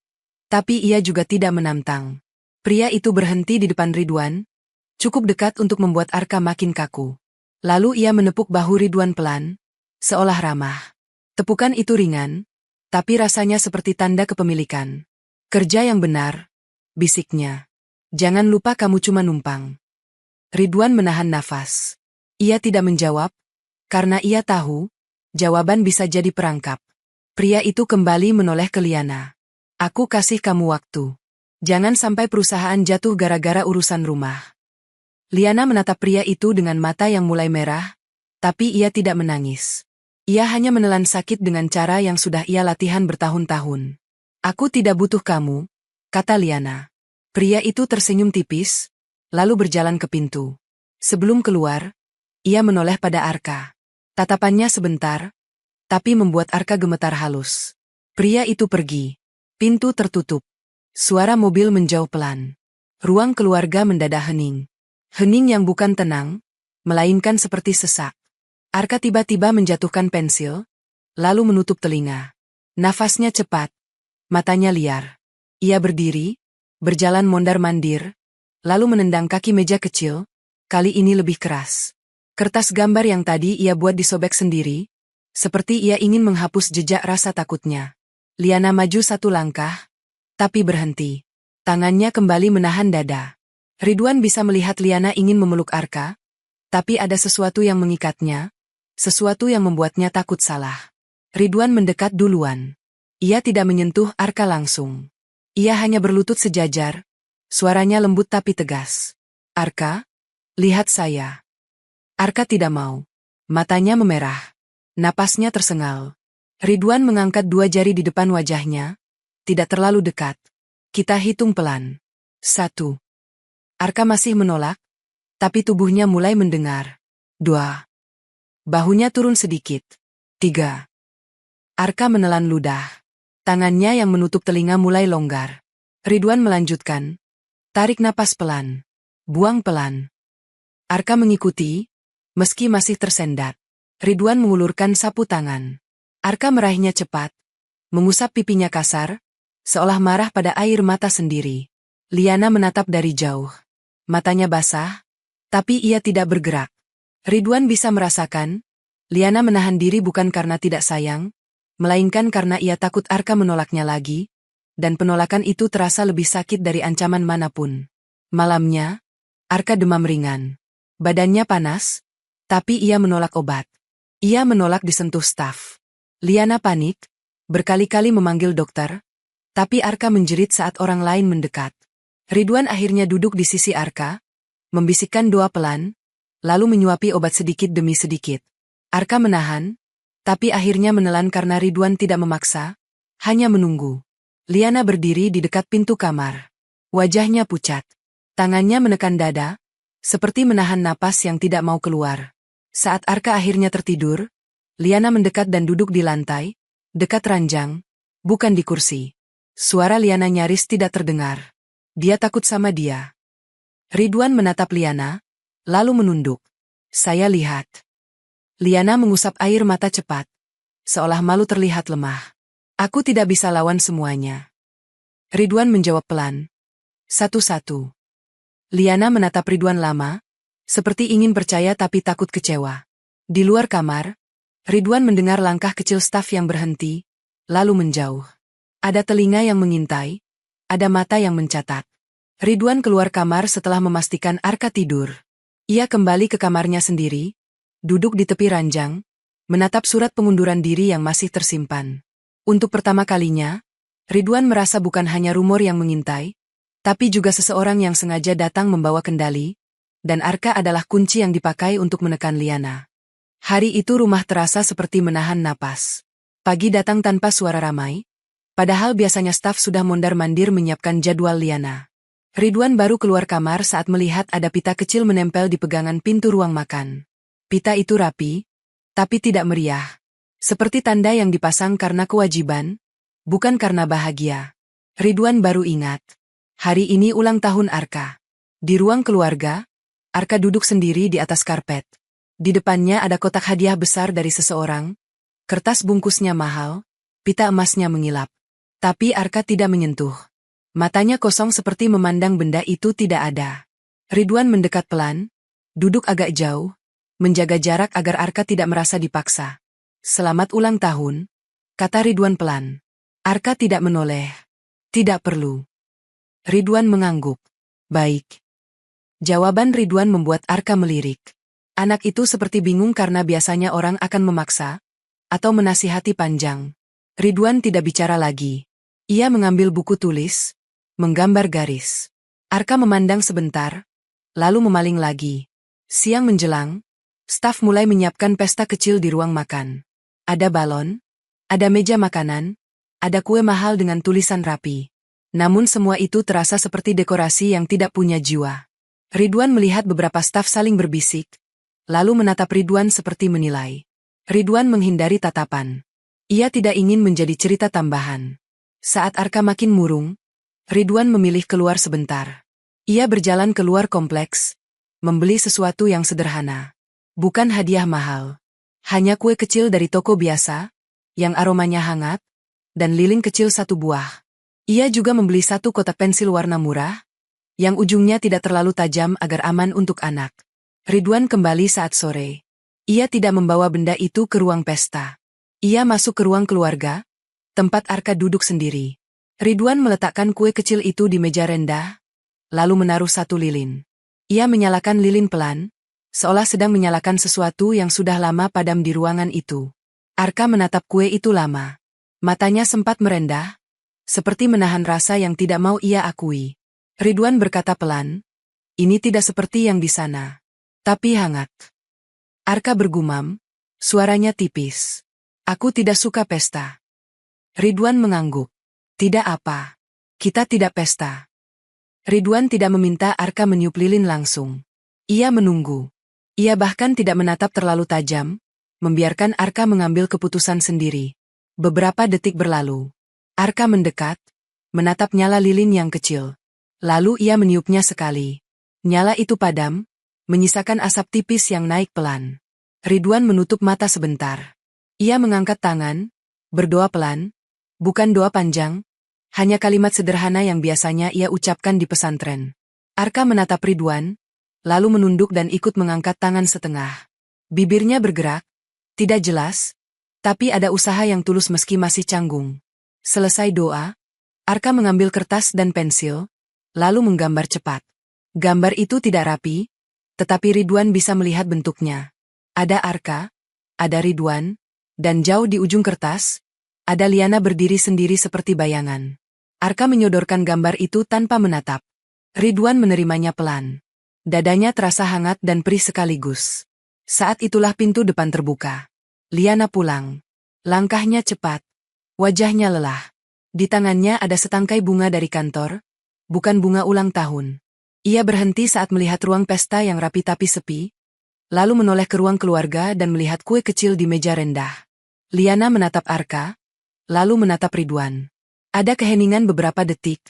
tapi ia juga tidak menantang. Pria itu berhenti di depan Ridwan, cukup dekat untuk membuat Arka makin kaku. Lalu ia menepuk bahu Ridwan pelan, seolah ramah. Tepukan itu ringan, tapi rasanya seperti tanda kepemilikan. Kerja yang benar, bisiknya. Jangan lupa kamu cuma numpang. Ridwan menahan nafas. Ia tidak menjawab, karena ia tahu, jawaban bisa jadi perangkap. Pria itu kembali menoleh ke Liana. Aku kasih kamu waktu. Jangan sampai perusahaan jatuh gara-gara urusan rumah. Liana menatap pria itu dengan mata yang mulai merah, tapi ia tidak menangis. Ia hanya menelan sakit dengan cara yang sudah ia latihan bertahun-tahun. Aku tidak butuh kamu, kata Liana. Pria itu tersenyum tipis, lalu berjalan ke pintu. Sebelum keluar, ia menoleh pada Arka. Tatapannya sebentar, tapi membuat Arka gemetar halus. Pria itu pergi. Pintu tertutup. Suara mobil menjauh pelan. Ruang keluarga mendadak hening. Hening yang bukan tenang, melainkan seperti sesak. Arka tiba-tiba menjatuhkan pensil, lalu menutup telinga. Nafasnya cepat, matanya liar. Ia berdiri, berjalan mondar-mandir, lalu menendang kaki meja kecil, kali ini lebih keras. Kertas gambar yang tadi ia buat disobek sendiri, seperti ia ingin menghapus jejak rasa takutnya. Liana maju satu langkah, tapi berhenti. Tangannya kembali menahan dada. Ridwan bisa melihat Liana ingin memeluk Arka, tapi ada sesuatu yang mengikatnya, sesuatu yang membuatnya takut salah. Ridwan mendekat duluan. Ia tidak menyentuh Arka langsung. Ia hanya berlutut sejajar, suaranya lembut tapi tegas. Arka, lihat saya. Arka tidak mau. Matanya memerah. Napasnya tersengal. Ridwan mengangkat dua jari di depan wajahnya. Tidak terlalu dekat. Kita hitung pelan. 1. Arka masih menolak, tapi tubuhnya mulai mendengar. 2. Bahunya turun sedikit. 3. Arka menelan ludah. Tangannya yang menutup telinga mulai longgar. Ridwan melanjutkan. Tarik napas pelan. Buang pelan. Arka mengikuti, meski masih tersendat. Ridwan mengulurkan sapu tangan. Arka meraihnya cepat, mengusap pipinya kasar, seolah marah pada air mata sendiri. Liana menatap dari jauh. Matanya basah, tapi ia tidak bergerak. Ridwan bisa merasakan, Liana menahan diri bukan karena tidak sayang, melainkan karena ia takut Arka menolaknya lagi, dan penolakan itu terasa lebih sakit dari ancaman manapun. Malamnya, Arka demam ringan. Badannya panas, tapi ia menolak obat. Ia menolak disentuh staf. Liana panik, berkali-kali memanggil dokter, tapi Arka menjerit saat orang lain mendekat. Ridwan akhirnya duduk di sisi Arka, membisikkan doa pelan, lalu menyuapi obat sedikit demi sedikit. Arka menahan, tapi akhirnya menelan karena Ridwan tidak memaksa, hanya menunggu. Liana berdiri di dekat pintu kamar. Wajahnya pucat. Tangannya menekan dada, seperti menahan napas yang tidak mau keluar. Saat Arka akhirnya tertidur, Liana mendekat dan duduk di lantai, dekat ranjang, bukan di kursi. Suara Liana nyaris tidak terdengar. Dia takut sama dia. Ridwan menatap Liana, lalu menunduk. Saya lihat. Liana mengusap air mata cepat, seolah malu terlihat lemah. Aku tidak bisa lawan semuanya. Ridwan menjawab pelan. Satu-satu. Liana menatap Ridwan lama, seperti ingin percaya tapi takut kecewa. Di luar kamar, Ridwan mendengar langkah kecil staf yang berhenti, lalu menjauh. Ada telinga yang mengintai, ada mata yang mencatat. Ridwan keluar kamar setelah memastikan Arka tidur. Ia kembali ke kamarnya sendiri, duduk di tepi ranjang, menatap surat pengunduran diri yang masih tersimpan. Untuk pertama kalinya, Ridwan merasa bukan hanya rumor yang mengintai, tapi juga seseorang yang sengaja datang membawa kendali, dan Arka adalah kunci yang dipakai untuk menekan Liana. Hari itu rumah terasa seperti menahan napas. Pagi datang tanpa suara ramai, padahal biasanya staf sudah mondar-mandir menyiapkan jadwal Liana. Ridwan baru keluar kamar saat melihat ada pita kecil menempel di pegangan pintu ruang makan. Pita itu rapi, tapi tidak meriah. Seperti tanda yang dipasang karena kewajiban, bukan karena bahagia. Ridwan baru ingat. Hari ini ulang tahun Arka. Di ruang keluarga, Arka duduk sendiri di atas karpet. Di depannya ada kotak hadiah besar dari seseorang. Kertas bungkusnya mahal, pita emasnya mengilap. Tapi Arka tidak menyentuh. Matanya kosong seperti memandang benda itu tidak ada. Ridwan mendekat pelan, duduk agak jauh, menjaga jarak agar Arka tidak merasa dipaksa. Selamat ulang tahun, kata Ridwan pelan. Arka tidak menoleh. Tidak perlu. Ridwan mengangguk. Baik. Jawaban Ridwan membuat Arka melirik. Anak itu seperti bingung karena biasanya orang akan memaksa, atau menasihati panjang. Ridwan tidak bicara lagi. Ia mengambil buku tulis, menggambar garis. Arka memandang sebentar, lalu memaling lagi. Siang menjelang, staf mulai menyiapkan pesta kecil di ruang makan. Ada balon, ada meja makanan, ada kue mahal dengan tulisan rapi. Namun semua itu terasa seperti dekorasi yang tidak punya jiwa. Ridwan melihat beberapa staf saling berbisik, lalu menatap Ridwan seperti menilai. Ridwan menghindari tatapan. Ia tidak ingin menjadi cerita tambahan. Saat Arka makin murung, Ridwan memilih keluar sebentar. Ia berjalan keluar kompleks, membeli sesuatu yang sederhana. Bukan hadiah mahal. Hanya kue kecil dari toko biasa, yang aromanya hangat, dan lilin kecil satu buah. Ia juga membeli satu kotak pensil warna murah, yang ujungnya tidak terlalu tajam agar aman untuk anak. Ridwan kembali saat sore. Ia tidak membawa benda itu ke ruang pesta. Ia masuk ke ruang keluarga, tempat Arka duduk sendiri. Ridwan meletakkan kue kecil itu di meja rendah, lalu menaruh satu lilin. Ia menyalakan lilin pelan, seolah sedang menyalakan sesuatu yang sudah lama padam di ruangan itu. Arka menatap kue itu lama. Matanya sempat merendah, seperti menahan rasa yang tidak mau ia akui. Ridwan berkata pelan, ini tidak seperti yang di sana, tapi hangat. Arka bergumam, suaranya tipis. Aku tidak suka pesta. Ridwan mengangguk. Tidak apa. Kita tidak pesta. Ridwan tidak meminta Arka meniup lilin langsung. Ia menunggu. Ia bahkan tidak menatap terlalu tajam, membiarkan Arka mengambil keputusan sendiri. Beberapa detik berlalu. Arka mendekat, menatap nyala lilin yang kecil. Lalu ia meniupnya sekali. Nyala itu padam, menyisakan asap tipis yang naik pelan. Ridwan menutup mata sebentar. Ia mengangkat tangan, berdoa pelan, bukan doa panjang, hanya kalimat sederhana yang biasanya ia ucapkan di pesantren. Arka menatap Ridwan, lalu menunduk dan ikut mengangkat tangan setengah. Bibirnya bergerak, tidak jelas, tapi ada usaha yang tulus meski masih canggung. Selesai doa, Arka mengambil kertas dan pensil, lalu menggambar cepat. Gambar itu tidak rapi, tetapi Ridwan bisa melihat bentuknya. Ada Arka, ada Ridwan, dan jauh di ujung kertas, ada Liana berdiri sendiri seperti bayangan. Arka menyodorkan gambar itu tanpa menatap. Ridwan menerimanya pelan. Dadanya terasa hangat dan perih sekaligus. Saat itulah pintu depan terbuka. Liana pulang. Langkahnya cepat. Wajahnya lelah. Di tangannya ada setangkai bunga dari kantor, bukan bunga ulang tahun. Ia berhenti saat melihat ruang pesta yang rapi tapi sepi, lalu menoleh ke ruang keluarga dan melihat kue kecil di meja rendah. Liana menatap Arka, lalu menatap Ridwan. Ada keheningan beberapa detik,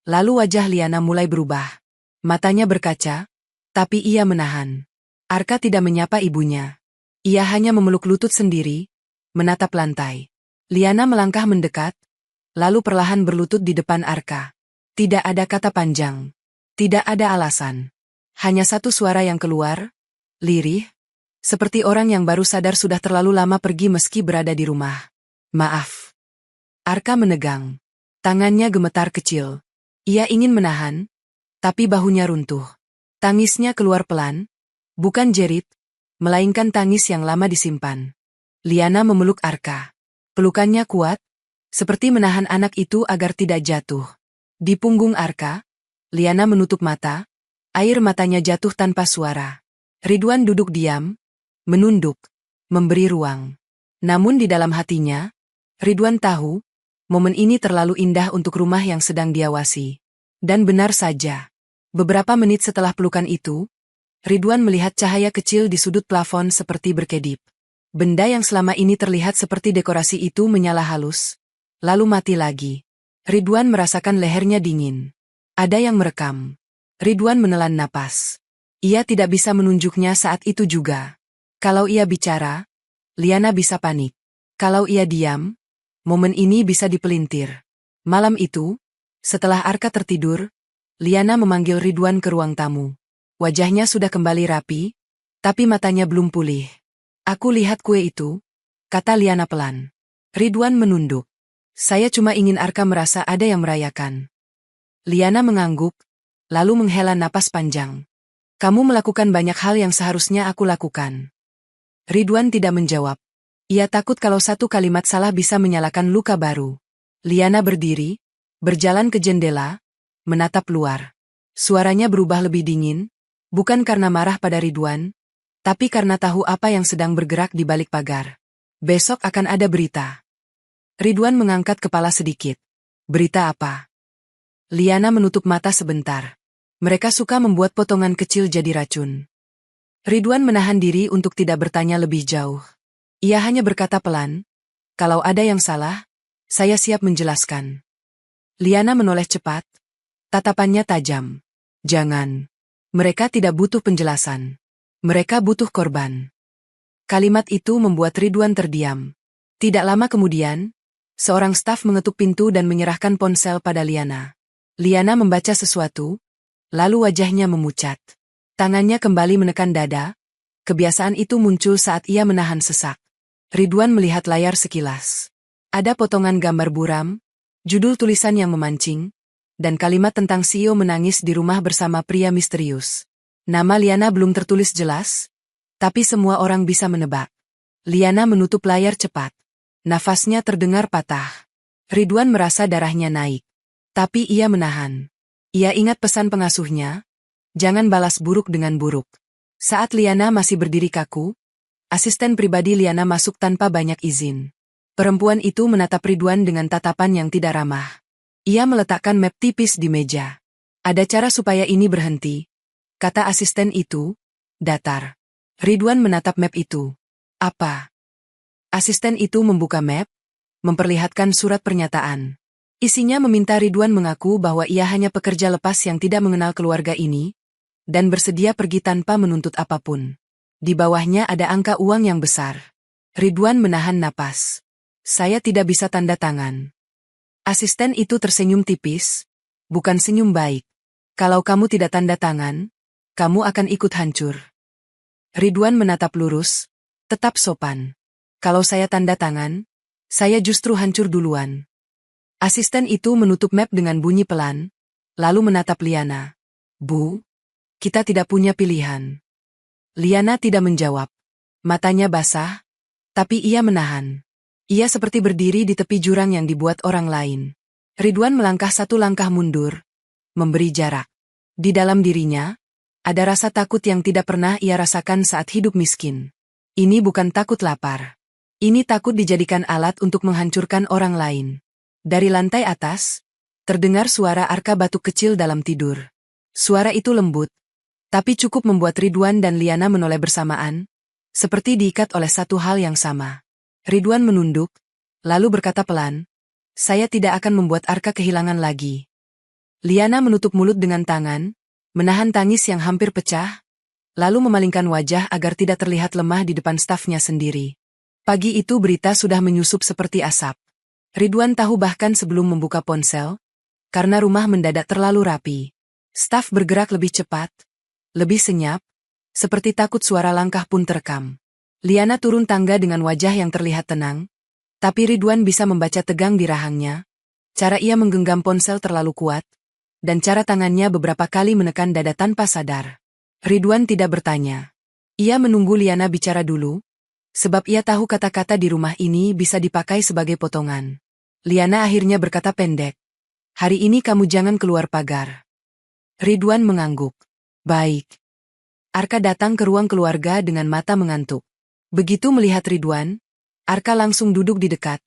lalu wajah Liana mulai berubah. Matanya berkaca, tapi ia menahan. Arka tidak menyapa ibunya. Ia hanya memeluk lutut sendiri, menatap lantai. Liana melangkah mendekat, lalu perlahan berlutut di depan Arka. Tidak ada kata panjang. Tidak ada alasan. Hanya satu suara yang keluar, lirih, seperti orang yang baru sadar sudah terlalu lama pergi meski berada di rumah. Maaf. Arka menegang. Tangannya gemetar kecil. Ia ingin menahan, tapi bahunya runtuh. Tangisnya keluar pelan, bukan jerit, melainkan tangis yang lama disimpan. Liana memeluk Arka. Pelukannya kuat, seperti menahan anak itu agar tidak jatuh. Di punggung Arka, Liana menutup mata, air matanya jatuh tanpa suara. Ridwan duduk diam, menunduk, memberi ruang. Namun di dalam hatinya, Ridwan tahu, momen ini terlalu indah untuk rumah yang sedang diawasi. Dan benar saja, beberapa menit setelah pelukan itu, Ridwan melihat cahaya kecil di sudut plafon seperti berkedip. Benda yang selama ini terlihat seperti dekorasi itu menyala halus, lalu mati lagi. Ridwan merasakan lehernya dingin. Ada yang merekam. Ridwan menelan napas. Ia tidak bisa menunjuknya saat itu juga. Kalau ia bicara, Liana bisa panik. Kalau ia diam, momen ini bisa dipelintir. Malam itu, setelah Arka tertidur, Liana memanggil Ridwan ke ruang tamu. Wajahnya sudah kembali rapi, tapi matanya belum pulih. Aku lihat kue itu, kata Liana pelan. Ridwan menunduk. Saya cuma ingin Arka merasa ada yang merayakan. Liana mengangguk, lalu menghela napas panjang. Kamu melakukan banyak hal yang seharusnya aku lakukan. Ridwan tidak menjawab. Ia takut kalau satu kalimat salah bisa menyalakan luka baru. Liana berdiri, berjalan ke jendela, menatap luar. Suaranya berubah lebih dingin, bukan karena marah pada Ridwan, tapi karena tahu apa yang sedang bergerak di balik pagar. Besok akan ada berita. Ridwan mengangkat kepala sedikit. Berita apa? Liana menutup mata sebentar. Mereka suka membuat potongan kecil jadi racun. Ridwan menahan diri untuk tidak bertanya lebih jauh. Ia hanya berkata pelan, kalau ada yang salah, saya siap menjelaskan. Liana menoleh cepat, tatapannya tajam. Jangan. Mereka tidak butuh penjelasan. Mereka butuh korban. Kalimat itu membuat Ridwan terdiam. Tidak lama kemudian, seorang staf mengetuk pintu dan menyerahkan ponsel pada Liana. Liana membaca sesuatu, lalu wajahnya memucat. Tangannya kembali menekan dada. Kebiasaan itu muncul saat ia menahan sesak. Ridwan melihat layar sekilas. Ada potongan gambar buram, judul tulisan yang memancing, dan kalimat tentang CEO menangis di rumah bersama pria misterius. Nama Liana belum tertulis jelas, tapi semua orang bisa menebak. Liana menutup layar cepat. Nafasnya terdengar patah. Ridwan merasa darahnya naik. Tapi ia menahan. Ia ingat pesan pengasuhnya, jangan balas buruk dengan buruk. Saat Liana masih berdiri kaku, asisten pribadi Liana masuk tanpa banyak izin. Perempuan itu menatap Ridwan dengan tatapan yang tidak ramah. Ia meletakkan map tipis di meja. Ada cara supaya ini berhenti, kata asisten itu, datar. Ridwan menatap map itu. Apa? Asisten itu membuka map, memperlihatkan surat pernyataan. Isinya meminta Ridwan mengaku bahwa ia hanya pekerja lepas yang tidak mengenal keluarga ini, dan bersedia pergi tanpa menuntut apapun. Di bawahnya ada angka uang yang besar. Ridwan menahan napas. Saya tidak bisa tanda tangan. Asisten itu tersenyum tipis, bukan senyum baik. Kalau kamu tidak tanda tangan, kamu akan ikut hancur. Ridwan menatap lurus, tetap sopan. Kalau saya tanda tangan, saya justru hancur duluan. Asisten itu menutup map dengan bunyi pelan, lalu menatap Liana. Bu, kita tidak punya pilihan. Liana tidak menjawab. Matanya basah, tapi ia menahan. Ia seperti berdiri di tepi jurang yang dibuat orang lain. Ridwan melangkah satu langkah mundur, memberi jarak. Di dalam dirinya, ada rasa takut yang tidak pernah ia rasakan saat hidup miskin. Ini bukan takut lapar. Ini takut dijadikan alat untuk menghancurkan orang lain. Dari lantai atas, terdengar suara Arka batuk kecil dalam tidur. Suara itu lembut, tapi cukup membuat Ridwan dan Liana menoleh bersamaan, seperti diikat oleh satu hal yang sama. Ridwan menunduk, lalu berkata pelan, "Saya tidak akan membuat Arka kehilangan lagi." Liana menutup mulut dengan tangan, menahan tangis yang hampir pecah, lalu memalingkan wajah agar tidak terlihat lemah di depan stafnya sendiri. Pagi itu berita sudah menyusup seperti asap. Ridwan tahu bahkan sebelum membuka ponsel, karena rumah mendadak terlalu rapi. Staf bergerak lebih cepat, lebih senyap, seperti takut suara langkah pun terekam. Liana turun tangga dengan wajah yang terlihat tenang, tapi Ridwan bisa membaca tegang di rahangnya. Cara ia menggenggam ponsel terlalu kuat, dan cara tangannya beberapa kali menekan dada tanpa sadar. Ridwan tidak bertanya. Ia menunggu Liana bicara dulu, sebab ia tahu kata-kata di rumah ini bisa dipakai sebagai potongan. Liana akhirnya berkata pendek, "Hari ini kamu jangan keluar pagar." Ridwan mengangguk. "Baik." Arka datang ke ruang keluarga dengan mata mengantuk. Begitu melihat Ridwan, Arka langsung duduk di dekat.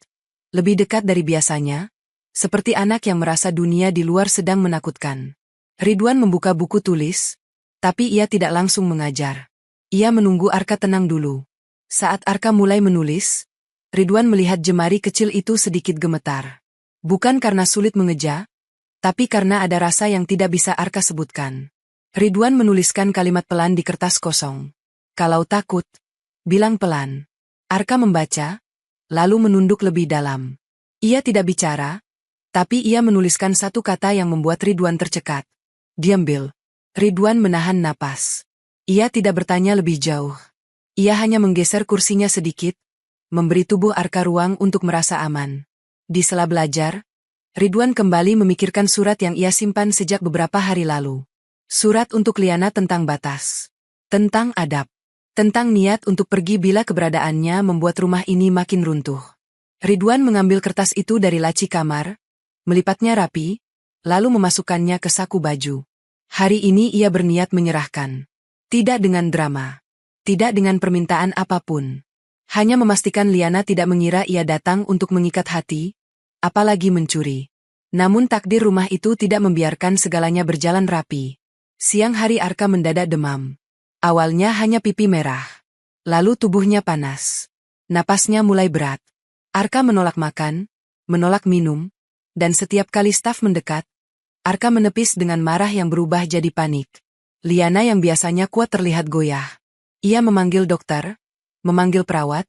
Lebih dekat dari biasanya, seperti anak yang merasa dunia di luar sedang menakutkan. Ridwan membuka buku tulis, tapi ia tidak langsung mengajar. Ia menunggu Arka tenang dulu. Saat Arka mulai menulis, Ridwan melihat jemari kecil itu sedikit gemetar. Bukan karena sulit mengeja, tapi karena ada rasa yang tidak bisa Arka sebutkan. Ridwan menuliskan kalimat pelan di kertas kosong. "Kalau takut, bilang pelan." Arka membaca, lalu menunduk lebih dalam. Ia tidak bicara, tapi ia menuliskan satu kata yang membuat Ridwan tercekat. "Diam, Bill." Ridwan menahan napas. Ia tidak bertanya lebih jauh. Ia hanya menggeser kursinya sedikit, memberi tubuh Arka ruang untuk merasa aman. Di sela belajar, Ridwan kembali memikirkan surat yang ia simpan sejak beberapa hari lalu. Surat untuk Liana tentang batas, tentang adab, tentang niat untuk pergi bila keberadaannya membuat rumah ini makin runtuh. Ridwan mengambil kertas itu dari laci kamar, melipatnya rapi, lalu memasukkannya ke saku baju. Hari ini ia berniat menyerahkan. Tidak dengan drama. Tidak dengan permintaan apapun. Hanya memastikan Liana tidak mengira ia datang untuk mengikat hati, apalagi mencuri. Namun takdir rumah itu tidak membiarkan segalanya berjalan rapi. Siang hari Arka mendadak demam. Awalnya hanya pipi merah. Lalu tubuhnya panas. Napasnya mulai berat. Arka menolak makan, menolak minum, dan setiap kali staf mendekat, Arka menepis dengan marah yang berubah jadi panik. Liana yang biasanya kuat terlihat goyah. Ia memanggil dokter, memanggil perawat,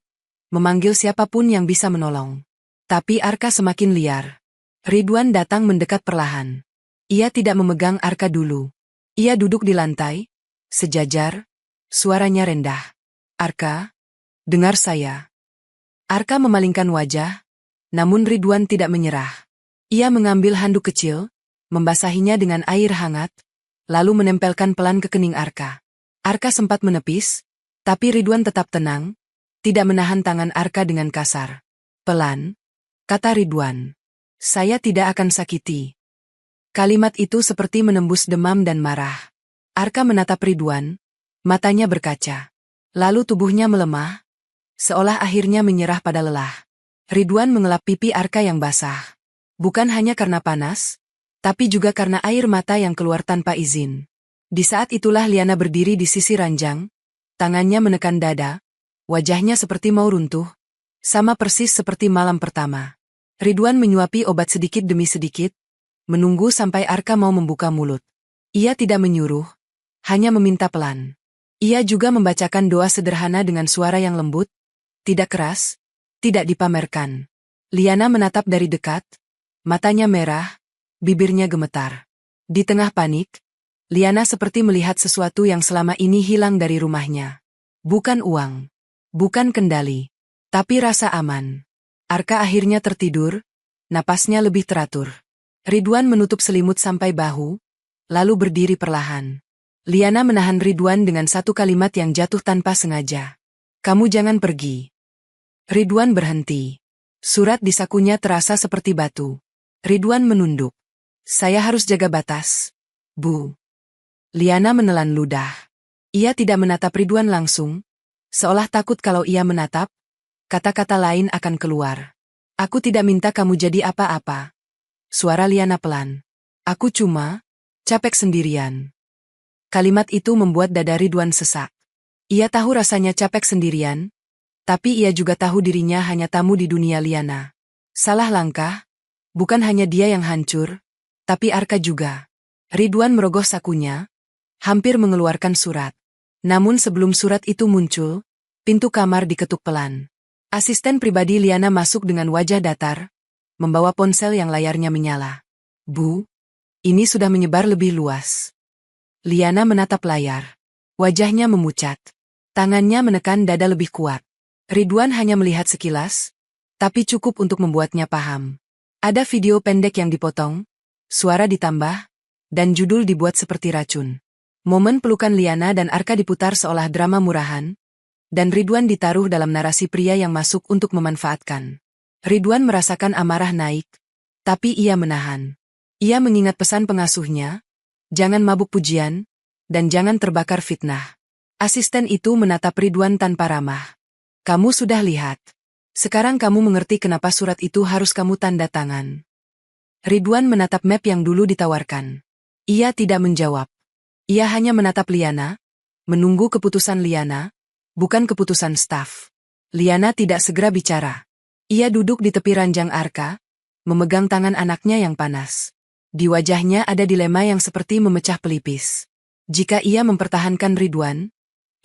memanggil siapapun yang bisa menolong. Tapi Arka semakin liar. Ridwan datang mendekat perlahan. Ia tidak memegang Arka dulu. Ia duduk di lantai, sejajar, suaranya rendah. "Arka, dengar saya." Arka memalingkan wajah, namun Ridwan tidak menyerah. Ia mengambil handuk kecil, membasahinya dengan air hangat, lalu menempelkan pelan ke kening Arka. Arka sempat menepis, tapi Ridwan tetap tenang, tidak menahan tangan Arka dengan kasar. "Pelan," kata Ridwan. "Saya tidak akan sakiti." Kalimat itu seperti menembus demam dan marah. Arka menatap Ridwan, matanya berkaca. Lalu tubuhnya melemah, seolah akhirnya menyerah pada lelah. Ridwan mengelap pipi Arka yang basah. Bukan hanya karena panas, tapi juga karena air mata yang keluar tanpa izin. Di saat itulah Liana berdiri di sisi ranjang, tangannya menekan dada, wajahnya seperti mau runtuh, sama persis seperti malam pertama. Ridwan menyuapi obat sedikit demi sedikit, menunggu sampai Arka mau membuka mulut. Ia tidak menyuruh, hanya meminta pelan. Ia juga membacakan doa sederhana dengan suara yang lembut, tidak keras, tidak dipamerkan. Liana menatap dari dekat, matanya merah, bibirnya gemetar. Di tengah panik, Liana seperti melihat sesuatu yang selama ini hilang dari rumahnya. Bukan uang, bukan kendali, tapi rasa aman. Arka akhirnya tertidur, napasnya lebih teratur. Ridwan menutup selimut sampai bahu, lalu berdiri perlahan. Liana menahan Ridwan dengan satu kalimat yang jatuh tanpa sengaja. "Kamu jangan pergi." Ridwan berhenti. Surat di sakunya terasa seperti batu. Ridwan menunduk. "Saya harus jaga batas, Bu." Liana menelan ludah. Ia tidak menatap Ridwan langsung, seolah takut kalau ia menatap, kata-kata lain akan keluar. Aku tidak minta kamu jadi apa-apa. Suara Liana pelan. Aku cuma capek sendirian. Kalimat itu membuat dada Ridwan sesak. Ia tahu rasanya capek sendirian, tapi ia juga tahu dirinya hanya tamu di dunia Liana. Salah langkah, bukan hanya dia yang hancur, tapi Arka juga. Ridwan merogoh sakunya, hampir mengeluarkan surat. Namun sebelum surat itu muncul, pintu kamar diketuk pelan. Asisten pribadi Liana masuk dengan wajah datar, membawa ponsel yang layarnya menyala. Bu, ini sudah menyebar lebih luas. Liana menatap layar. Wajahnya memucat. Tangannya menekan dada lebih kuat. Ridwan hanya melihat sekilas, tapi cukup untuk membuatnya paham. Ada video pendek yang dipotong, suara ditambah, dan judul dibuat seperti racun. Momen pelukan Liana dan Arka diputar seolah drama murahan, dan Ridwan ditaruh dalam narasi pria yang masuk untuk memanfaatkan. Ridwan merasakan amarah naik, tapi ia menahan. Ia mengingat pesan pengasuhnya, jangan mabuk pujian, dan jangan terbakar fitnah. Asisten itu menatap Ridwan tanpa ramah. Kamu sudah lihat. Sekarang kamu mengerti kenapa surat itu harus kamu tanda tangan. Ridwan menatap map yang dulu ditawarkan. Ia tidak menjawab. Ia hanya menatap Liana, menunggu keputusan Liana, bukan keputusan staf. Liana tidak segera bicara. Ia duduk di tepi ranjang Arka, memegang tangan anaknya yang panas. Di wajahnya ada dilema yang seperti memecah pelipis. Jika ia mempertahankan Ridwan,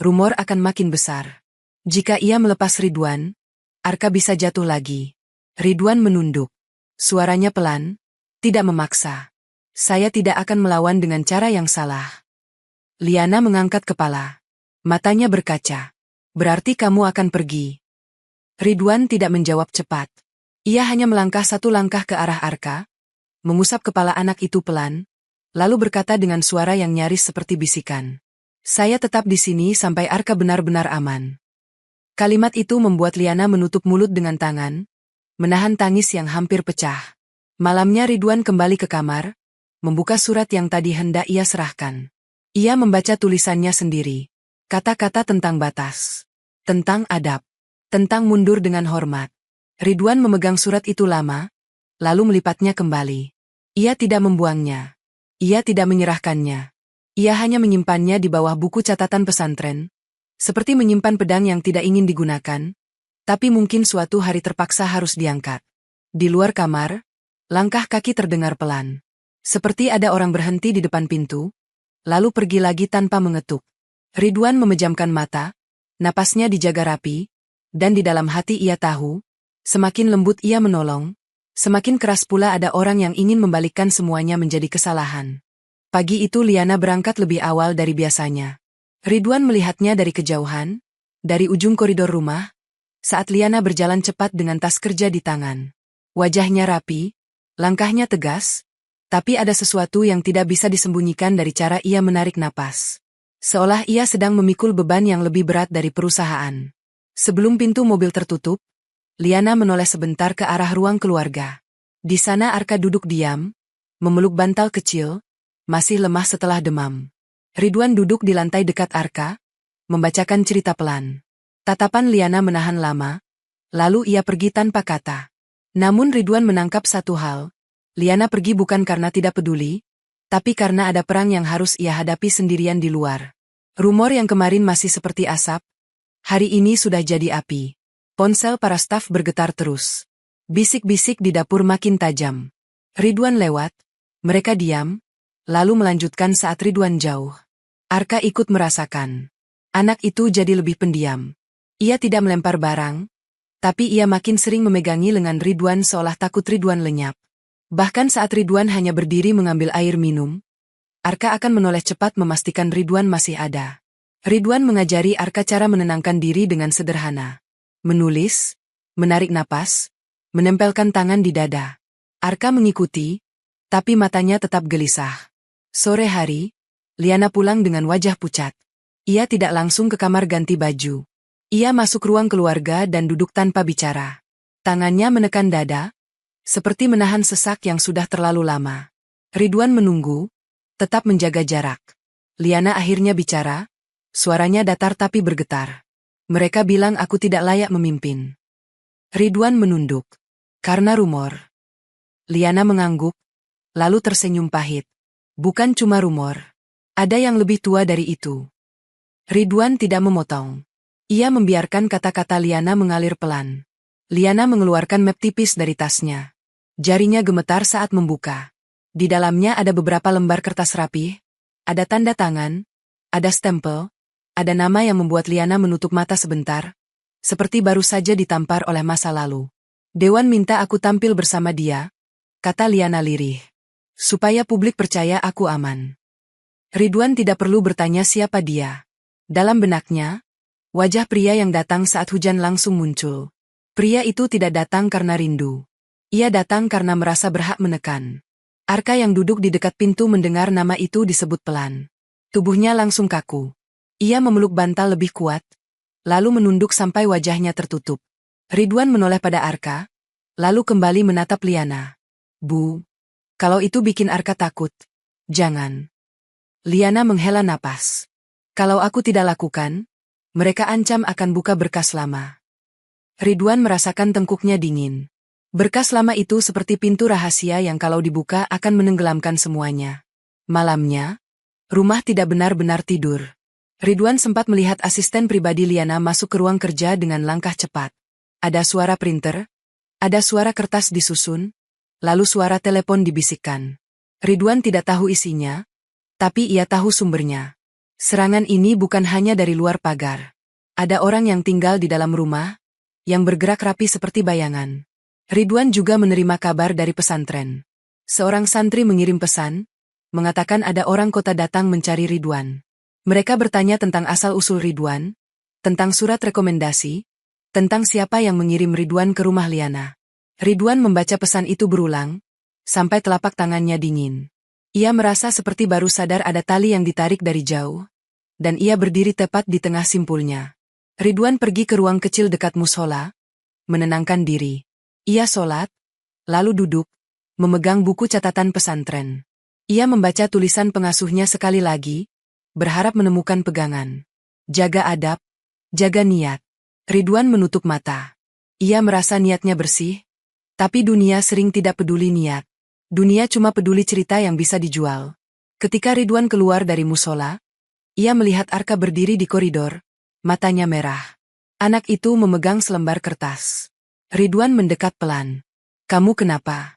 rumor akan makin besar. Jika ia melepas Ridwan, Arka bisa jatuh lagi. Ridwan menunduk. Suaranya pelan, tidak memaksa. Saya tidak akan melawan dengan cara yang salah. Liana mengangkat kepala. Matanya berkaca. Berarti kamu akan pergi. Ridwan tidak menjawab cepat. Ia hanya melangkah satu langkah ke arah Arka, mengusap kepala anak itu pelan, lalu berkata dengan suara yang nyaris seperti bisikan. Saya tetap di sini sampai Arka benar-benar aman. Kalimat itu membuat Liana menutup mulut dengan tangan, menahan tangis yang hampir pecah. Malamnya Ridwan kembali ke kamar, membuka surat yang tadi hendak ia serahkan. Ia membaca tulisannya sendiri. Kata-kata tentang batas, tentang adab, tentang mundur dengan hormat. Ridwan memegang surat itu lama, lalu melipatnya kembali. Ia tidak membuangnya. Ia tidak menyerahkannya. Ia hanya menyimpannya di bawah buku catatan pesantren, seperti menyimpan pedang yang tidak ingin digunakan, tapi mungkin suatu hari terpaksa harus diangkat. Di luar kamar, langkah kaki terdengar pelan. Seperti ada orang berhenti di depan pintu, lalu pergi lagi tanpa mengetuk. Ridwan memejamkan mata, napasnya dijaga rapi, dan di dalam hati ia tahu, semakin lembut ia menolong, semakin keras pula ada orang yang ingin membalikkan semuanya menjadi kesalahan. Pagi itu Liana berangkat lebih awal dari biasanya. Ridwan melihatnya dari kejauhan, dari ujung koridor rumah, saat Liana berjalan cepat dengan tas kerja di tangan. Wajahnya rapi, langkahnya tegas, tapi ada sesuatu yang tidak bisa disembunyikan dari cara ia menarik napas. Seolah ia sedang memikul beban yang lebih berat dari perusahaan. Sebelum pintu mobil tertutup, Liana menoleh sebentar ke arah ruang keluarga. Di sana Arka duduk diam, memeluk bantal kecil, masih lemah setelah demam. Ridwan duduk di lantai dekat Arka, membacakan cerita pelan. Tatapan Liana menahan lama, lalu ia pergi tanpa kata. Namun Ridwan menangkap satu hal, Liana pergi bukan karena tidak peduli, tapi karena ada perang yang harus ia hadapi sendirian di luar. Rumor yang kemarin masih seperti asap, hari ini sudah jadi api. Ponsel para staf bergetar terus. Bisik-bisik di dapur makin tajam. Ridwan lewat, mereka diam, lalu melanjutkan saat Ridwan jauh. Arka ikut merasakan. Anak itu jadi lebih pendiam. Ia tidak melempar barang, tapi ia makin sering memegangi lengan Ridwan seolah takut Ridwan lenyap. Bahkan saat Ridwan hanya berdiri mengambil air minum, Arka akan menoleh cepat memastikan Ridwan masih ada. Ridwan mengajari Arka cara menenangkan diri dengan sederhana. Menulis, menarik napas, menempelkan tangan di dada. Arka mengikuti, tapi matanya tetap gelisah. Sore hari, Liana pulang dengan wajah pucat. Ia tidak langsung ke kamar ganti baju. Ia masuk ruang keluarga dan duduk tanpa bicara. Tangannya menekan dada, seperti menahan sesak yang sudah terlalu lama. Ridwan menunggu, tetap menjaga jarak. Liana akhirnya bicara, suaranya datar tapi bergetar. Mereka bilang aku tidak layak memimpin. Ridwan menunduk. Karena rumor. Liana mengangguk, lalu tersenyum pahit. Bukan cuma rumor. Ada yang lebih tua dari itu. Ridwan tidak memotong. Ia membiarkan kata-kata Liana mengalir pelan. Liana mengeluarkan map tipis dari tasnya. Jarinya gemetar saat membuka. Di dalamnya ada beberapa lembar kertas rapih, ada tanda tangan, ada stempel, ada nama yang membuat Liana menutup mata sebentar, seperti baru saja ditampar oleh masa lalu. Dewan minta aku tampil bersama dia, kata Liana lirih. Supaya publik percaya aku aman. Ridwan tidak perlu bertanya siapa dia. Dalam benaknya, wajah pria yang datang saat hujan langsung muncul. Pria itu tidak datang karena rindu. Ia datang karena merasa berhak menekan. Arka yang duduk di dekat pintu mendengar nama itu disebut pelan. Tubuhnya langsung kaku. Ia memeluk bantal lebih kuat, lalu menunduk sampai wajahnya tertutup. Ridwan menoleh pada Arka, lalu kembali menatap Liana. Bu, kalau itu bikin Arka takut, jangan. Liana menghela napas. Kalau aku tidak lakukan, mereka ancam akan buka berkas lama. Ridwan merasakan tengkuknya dingin. Berkas lama itu seperti pintu rahasia yang kalau dibuka akan menenggelamkan semuanya. Malamnya, rumah tidak benar-benar tidur. Ridwan sempat melihat asisten pribadi Liana masuk ke ruang kerja dengan langkah cepat. Ada suara printer, ada suara kertas disusun, lalu suara telepon dibisikkan. Ridwan tidak tahu isinya, tapi ia tahu sumbernya. Serangan ini bukan hanya dari luar pagar. Ada orang yang tinggal di dalam rumah, yang bergerak rapi seperti bayangan. Ridwan juga menerima kabar dari pesantren. Seorang santri mengirim pesan, mengatakan ada orang kota datang mencari Ridwan. Mereka bertanya tentang asal-usul Ridwan, tentang surat rekomendasi, tentang siapa yang mengirim Ridwan ke rumah Liana. Ridwan membaca pesan itu berulang, sampai telapak tangannya dingin. Ia merasa seperti baru sadar ada tali yang ditarik dari jauh, dan ia berdiri tepat di tengah simpulnya. Ridwan pergi ke ruang kecil dekat musola, menenangkan diri. Ia sholat, lalu duduk, memegang buku catatan pesantren. Ia membaca tulisan pengasuhnya sekali lagi, berharap menemukan pegangan. Jaga adab, jaga niat. Ridwan menutup mata. Ia merasa niatnya bersih, tapi dunia sering tidak peduli niat. Dunia cuma peduli cerita yang bisa dijual. Ketika Ridwan keluar dari musola, ia melihat Arka berdiri di koridor, matanya merah. Anak itu memegang selembar kertas. Ridwan mendekat pelan. Kamu kenapa?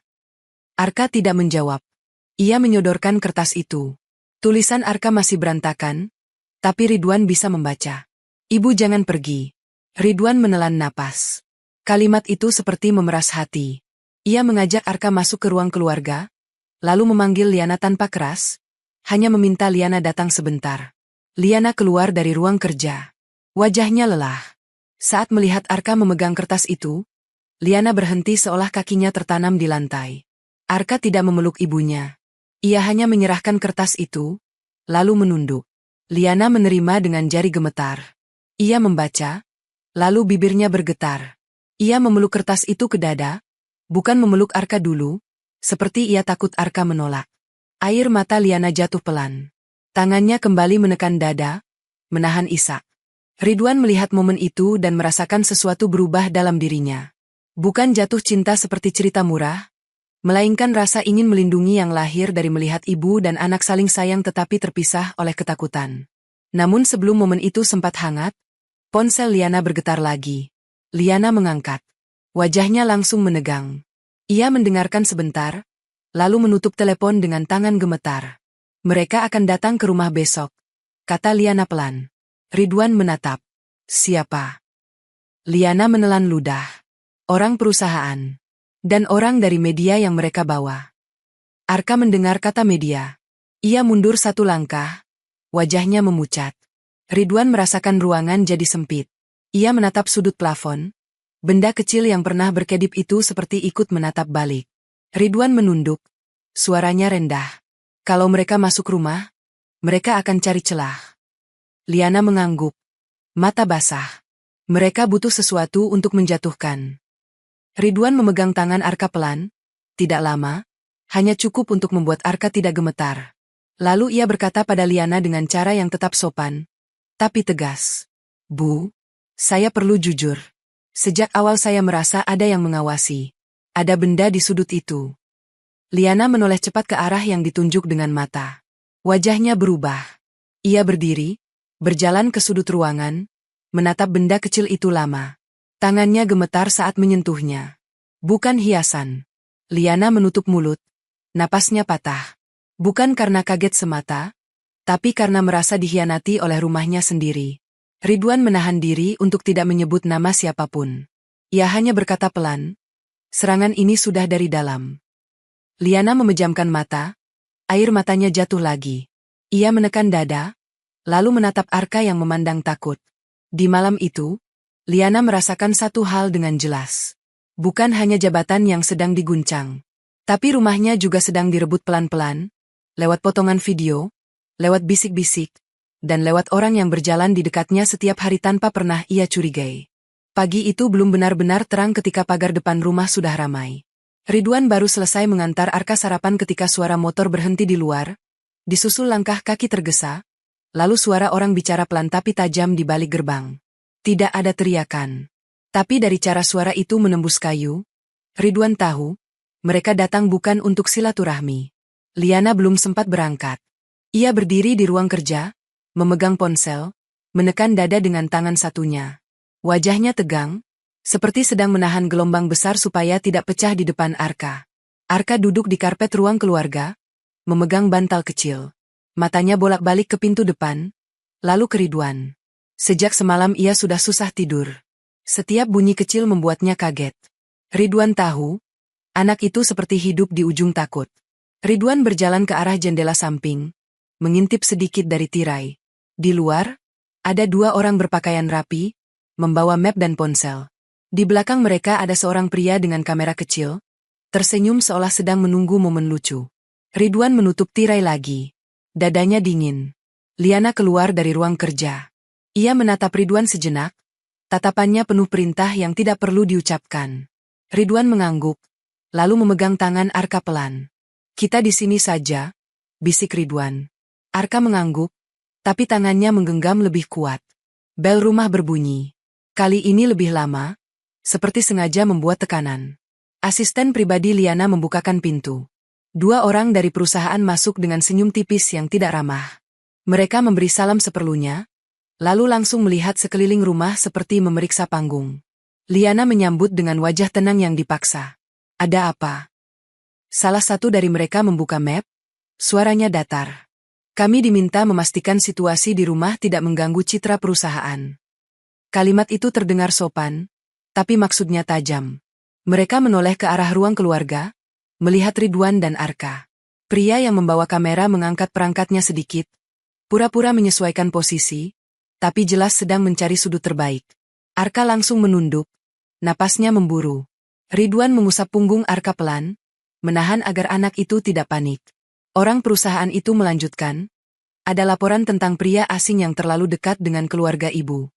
Arka tidak menjawab. Ia menyodorkan kertas itu. Tulisan Arka masih berantakan, tapi Ridwan bisa membaca. Ibu jangan pergi. Ridwan menelan napas. Kalimat itu seperti memeras hati. Ia mengajak Arka masuk ke ruang keluarga, lalu memanggil Liana tanpa keras, hanya meminta Liana datang sebentar. Liana keluar dari ruang kerja. Wajahnya lelah. Saat melihat Arka memegang kertas itu, Liana berhenti seolah kakinya tertanam di lantai. Arka tidak memeluk ibunya. Ia hanya menyerahkan kertas itu, lalu menunduk. Liana menerima dengan jari gemetar. Ia membaca, lalu bibirnya bergetar. Ia memeluk kertas itu ke dada, bukan memeluk Arka dulu, seperti ia takut Arka menolak. Air mata Liana jatuh pelan. Tangannya kembali menekan dada, menahan isak. Ridwan melihat momen itu dan merasakan sesuatu berubah dalam dirinya. Bukan jatuh cinta seperti cerita murah, melainkan rasa ingin melindungi yang lahir dari melihat ibu dan anak saling sayang tetapi terpisah oleh ketakutan. Namun sebelum momen itu sempat hangat, ponsel Liana bergetar lagi. Liana mengangkat. Wajahnya langsung menegang. Ia mendengarkan sebentar, lalu menutup telepon dengan tangan gemetar. Mereka akan datang ke rumah besok, kata Liana pelan. Ridwan menatap. Siapa? Liana menelan ludah. Orang perusahaan. Dan orang dari media yang mereka bawa. Arka mendengar kata media. Ia mundur satu langkah. Wajahnya memucat. Ridwan merasakan ruangan jadi sempit. Ia menatap sudut plafon. Benda kecil yang pernah berkedip itu seperti ikut menatap balik. Ridwan menunduk. Suaranya rendah. Kalau mereka masuk rumah, mereka akan cari celah. Liana mengangguk. Mata basah. Mereka butuh sesuatu untuk menjatuhkan. Ridwan memegang tangan Arka pelan, tidak lama, hanya cukup untuk membuat Arka tidak gemetar. Lalu ia berkata pada Liana dengan cara yang tetap sopan, tapi tegas. Bu, saya perlu jujur. Sejak awal saya merasa ada yang mengawasi. Ada benda di sudut itu. Liana menoleh cepat ke arah yang ditunjuk dengan mata. Wajahnya berubah. Ia berdiri, berjalan ke sudut ruangan, menatap benda kecil itu lama. Tangannya gemetar saat menyentuhnya. Bukan hiasan. Liana menutup mulut. Napasnya patah. Bukan karena kaget semata, tapi karena merasa dikhianati oleh rumahnya sendiri. Ridwan menahan diri untuk tidak menyebut nama siapapun. Ia hanya berkata pelan, "Serangan ini sudah dari dalam." Liana memejamkan mata, air matanya jatuh lagi. Ia menekan dada, lalu menatap Arka yang memandang takut. Di malam itu, Liana merasakan satu hal dengan jelas. Bukan hanya jabatan yang sedang diguncang, tapi rumahnya juga sedang direbut pelan-pelan, lewat potongan video, lewat bisik-bisik, dan lewat orang yang berjalan di dekatnya setiap hari tanpa pernah ia curigai. Pagi itu belum benar-benar terang ketika pagar depan rumah sudah ramai. Ridwan baru selesai mengantar Arka sarapan ketika suara motor berhenti di luar, disusul langkah kaki tergesa, lalu suara orang bicara pelan tapi tajam di balik gerbang. Tidak ada teriakan. Tapi dari cara suara itu menembus kayu, Ridwan tahu, mereka datang bukan untuk silaturahmi. Liana belum sempat berangkat. Ia berdiri di ruang kerja, memegang ponsel, menekan dada dengan tangan satunya. Wajahnya tegang, seperti sedang menahan gelombang besar supaya tidak pecah di depan Arka. Arka duduk di karpet ruang keluarga, memegang bantal kecil. Matanya bolak-balik ke pintu depan, lalu ke Ridwan. Sejak semalam ia sudah susah tidur. Setiap bunyi kecil membuatnya kaget. Ridwan tahu, anak itu seperti hidup di ujung takut. Ridwan berjalan ke arah jendela samping, mengintip sedikit dari tirai. Di luar, ada dua orang berpakaian rapi, membawa map dan ponsel. Di belakang mereka ada seorang pria dengan kamera kecil, tersenyum seolah sedang menunggu momen lucu. Ridwan menutup tirai lagi. Dadanya dingin. Liana keluar dari ruang kerja. Ia menatap Ridwan sejenak, tatapannya penuh perintah yang tidak perlu diucapkan. Ridwan mengangguk, lalu memegang tangan Arka pelan. "Kita di sini saja," bisik Ridwan. Arka mengangguk, tapi tangannya menggenggam lebih kuat. Bel rumah berbunyi. Kali ini lebih lama, seperti sengaja membuat tekanan. Asisten pribadi Liana membukakan pintu. Dua orang dari perusahaan masuk dengan senyum tipis yang tidak ramah. Mereka memberi salam seperlunya, lalu langsung melihat sekeliling rumah seperti memeriksa panggung. Liana menyambut dengan wajah tenang yang dipaksa. "Ada apa?" Salah satu dari mereka membuka map, suaranya datar. "Kami diminta memastikan situasi di rumah tidak mengganggu citra perusahaan." Kalimat itu terdengar sopan, tapi maksudnya tajam. Mereka menoleh ke arah ruang keluarga, melihat Ridwan dan Arka. Pria yang membawa kamera mengangkat perangkatnya sedikit, pura-pura menyesuaikan posisi, tapi jelas sedang mencari sudut terbaik. Arka langsung menunduk, napasnya memburu. Ridwan mengusap punggung Arka pelan, menahan agar anak itu tidak panik. Orang perusahaan itu melanjutkan, "Ada laporan tentang pria asing yang terlalu dekat dengan keluarga ibu."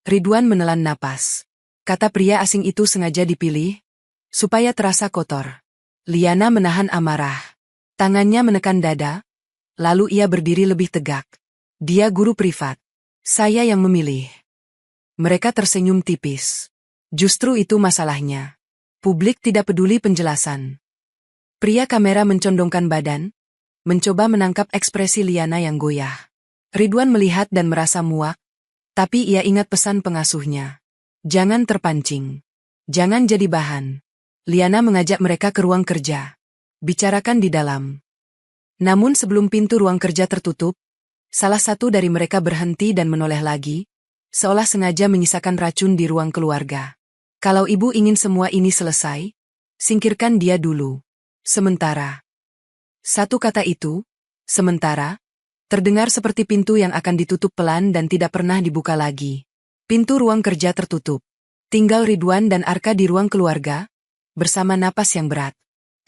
Ridwan menelan napas. Kata pria asing itu sengaja dipilih, supaya terasa kotor. Liana menahan amarah. Tangannya menekan dada, lalu ia berdiri lebih tegak. "Dia guru privat. Saya yang memilih." Mereka tersenyum tipis. Justru itu masalahnya. Publik tidak peduli penjelasan. Pria kamera mencondongkan badan, mencoba menangkap ekspresi Liana yang goyah. Ridwan melihat dan merasa muak, tapi ia ingat pesan pengasuhnya. "Jangan terpancing. Jangan jadi bahan." Liana mengajak mereka ke ruang kerja. "Bicarakan di dalam." Namun sebelum pintu ruang kerja tertutup, salah satu dari mereka berhenti dan menoleh lagi, seolah sengaja menyisakan racun di ruang keluarga. "Kalau ibu ingin semua ini selesai, singkirkan dia dulu." Sementara. Satu kata itu, sementara, terdengar seperti pintu yang akan ditutup pelan dan tidak pernah dibuka lagi. Pintu ruang kerja tertutup. Tinggal Ridwan dan Arka di ruang keluarga, bersama napas yang berat.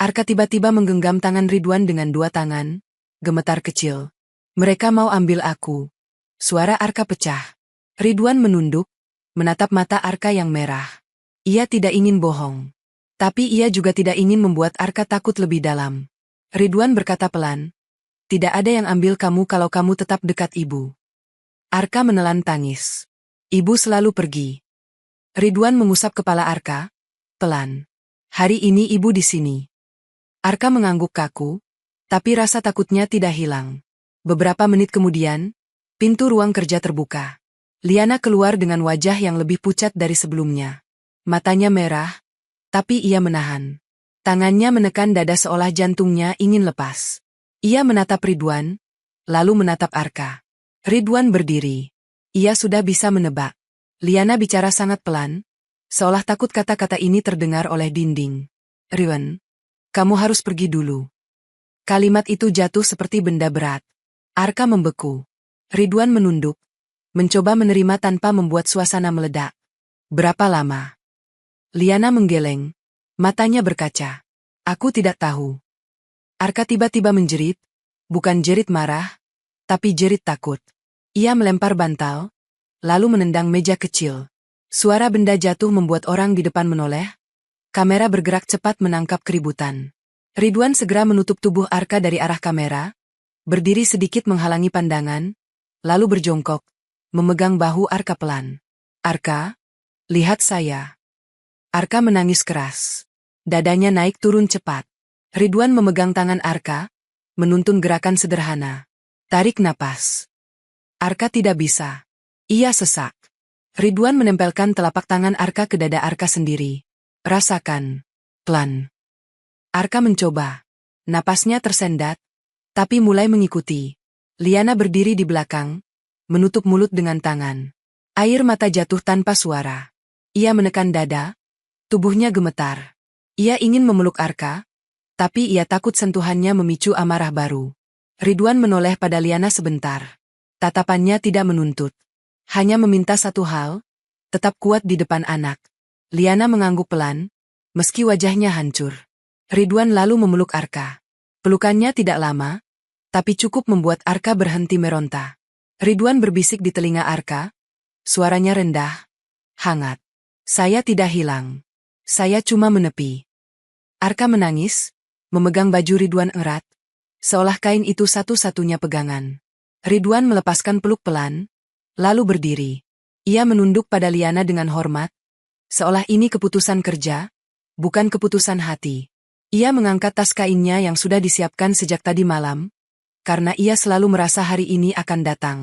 Arka tiba-tiba menggenggam tangan Ridwan dengan dua tangan, gemetar kecil. "Mereka mau ambil aku." Suara Arka pecah. Ridwan menunduk, menatap mata Arka yang merah. Ia tidak ingin bohong. Tapi ia juga tidak ingin membuat Arka takut lebih dalam. Ridwan berkata pelan, "Tidak ada yang ambil kamu kalau kamu tetap dekat ibu." Arka menelan tangis. "Ibu selalu pergi." Ridwan mengusap kepala Arka, pelan. Hari ini ibu di sini. Arka mengangguk kaku, tapi rasa takutnya tidak hilang. Beberapa menit kemudian, pintu ruang kerja terbuka. Liana keluar dengan wajah yang lebih pucat dari sebelumnya. Matanya merah, tapi ia menahan. Tangannya menekan dada seolah jantungnya ingin lepas. Ia menatap Ridwan, lalu menatap Arka. Ridwan berdiri. Ia sudah bisa menebak. Liana bicara sangat pelan, seolah takut kata-kata ini terdengar oleh dinding. Ridwan, kamu harus pergi dulu. Kalimat itu jatuh seperti benda berat. Arka membeku. Ridwan menunduk, mencoba menerima tanpa membuat suasana meledak. Berapa lama? Liana menggeleng, matanya berkaca. Aku tidak tahu. Arka tiba-tiba menjerit, bukan jerit marah, tapi jerit takut. Ia melempar bantal, lalu menendang meja kecil. Suara benda jatuh membuat orang di depan menoleh. Kamera bergerak cepat menangkap keributan. Ridwan segera menutup tubuh Arka dari arah kamera, berdiri sedikit menghalangi pandangan, lalu berjongkok, memegang bahu Arka pelan. Arka, lihat saya. Arka menangis keras. Dadanya naik turun cepat. Ridwan memegang tangan Arka, menuntun gerakan sederhana. Tarik napas. Arka tidak bisa. Ia sesak. Ridwan menempelkan telapak tangan Arka ke dada Arka sendiri. Rasakan. Pelan. Arka mencoba. Napasnya tersendat, tapi mulai mengikuti. Liana berdiri di belakang, menutup mulut dengan tangan. Air mata jatuh tanpa suara. Ia menekan dada, tubuhnya gemetar. Ia ingin memeluk Arka, tapi ia takut sentuhannya memicu amarah baru. Ridwan menoleh pada Liana sebentar. Tatapannya tidak menuntut. Hanya meminta satu hal, tetap kuat di depan anak. Liana mengangguk pelan, meski wajahnya hancur. Ridwan lalu memeluk Arka. Pelukannya tidak lama, tapi cukup membuat Arka berhenti meronta. Ridwan berbisik di telinga Arka, suaranya rendah, hangat. Saya tidak hilang. Saya cuma menepi. Arka menangis, memegang baju Ridwan erat, seolah kain itu satu-satunya pegangan. Ridwan melepaskan peluk pelan, lalu berdiri. Ia menunduk pada Liana dengan hormat, seolah ini keputusan kerja, bukan keputusan hati. Ia mengangkat tas kainnya yang sudah disiapkan sejak tadi malam, karena ia selalu merasa hari ini akan datang.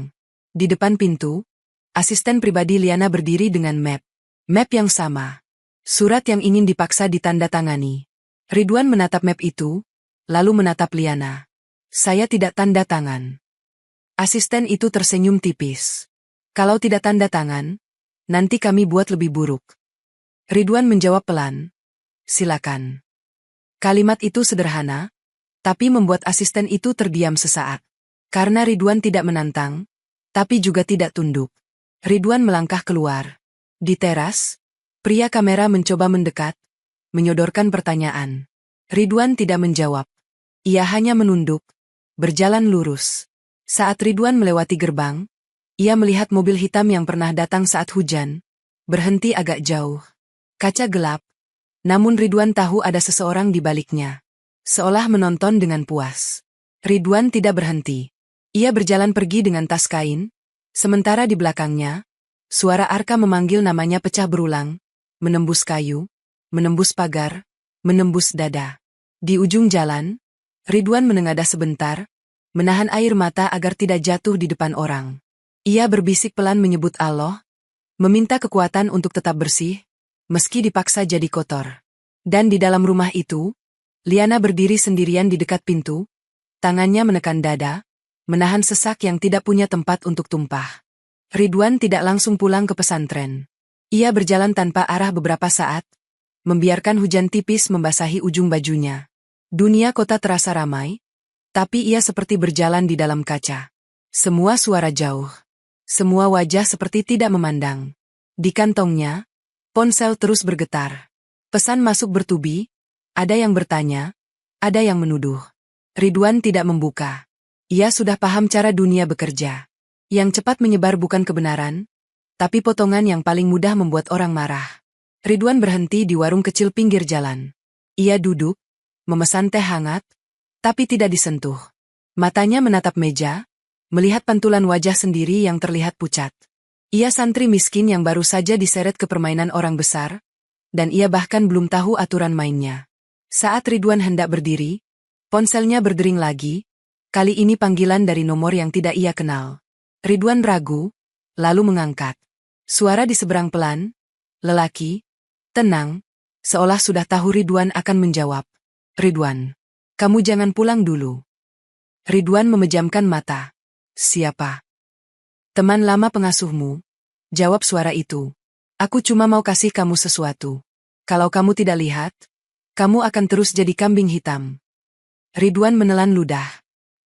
Di depan pintu, asisten pribadi Liana berdiri dengan map. Map yang sama. Surat yang ingin dipaksa ditandatangani. Ridwan menatap map itu, lalu menatap Liana. Saya tidak tanda tangan. Asisten itu tersenyum tipis. Kalau tidak tanda tangan, nanti kami buat lebih buruk. Ridwan menjawab pelan. Silakan. Kalimat itu sederhana, tapi membuat asisten itu terdiam sesaat. Karena Ridwan tidak menantang, tapi juga tidak tunduk. Ridwan melangkah keluar. Di teras, pria kamera mencoba mendekat, menyodorkan pertanyaan. Ridwan tidak menjawab. Ia hanya menunduk, berjalan lurus. Saat Ridwan melewati gerbang, ia melihat mobil hitam yang pernah datang saat hujan, berhenti agak jauh. Kaca gelap, namun Ridwan tahu ada seseorang di baliknya. Seolah menonton dengan puas. Ridwan tidak berhenti. Ia berjalan pergi dengan tas kain, sementara di belakangnya, suara Arka memanggil namanya pecah berulang, menembus kayu, menembus pagar, menembus dada. Di ujung jalan, Ridwan menengadah sebentar, menahan air mata agar tidak jatuh di depan orang. Ia berbisik pelan menyebut Allah, meminta kekuatan untuk tetap bersih, meski dipaksa jadi kotor. Dan di dalam rumah itu, Liana berdiri sendirian di dekat pintu, tangannya menekan dada, menahan sesak yang tidak punya tempat untuk tumpah. Ridwan tidak langsung pulang ke pesantren. Ia berjalan tanpa arah beberapa saat, membiarkan hujan tipis membasahi ujung bajunya. Dunia kota terasa ramai, tapi ia seperti berjalan di dalam kaca. Semua suara jauh. Semua wajah seperti tidak memandang. Di kantongnya, ponsel terus bergetar. Pesan masuk bertubi, ada yang bertanya, ada yang menuduh. Ridwan tidak membuka. Ia sudah paham cara dunia bekerja. Yang cepat menyebar bukan kebenaran, tapi potongan yang paling mudah membuat orang marah. Ridwan berhenti di warung kecil pinggir jalan. Ia duduk, memesan teh hangat, tapi tidak disentuh. Matanya menatap meja, melihat pantulan wajah sendiri yang terlihat pucat. Ia santri miskin yang baru saja diseret ke permainan orang besar, dan ia bahkan belum tahu aturan mainnya. Saat Ridwan hendak berdiri, ponselnya berdering lagi, kali ini panggilan dari nomor yang tidak ia kenal. Ridwan ragu, lalu mengangkat. Suara di seberang pelan, lelaki, tenang, seolah sudah tahu Ridwan akan menjawab. Ridwan, kamu jangan pulang dulu. Ridwan memejamkan mata. Siapa? Teman lama pengasuhmu, jawab suara itu. Aku cuma mau kasih kamu sesuatu. Kalau kamu tidak lihat, kamu akan terus jadi kambing hitam. Ridwan menelan ludah.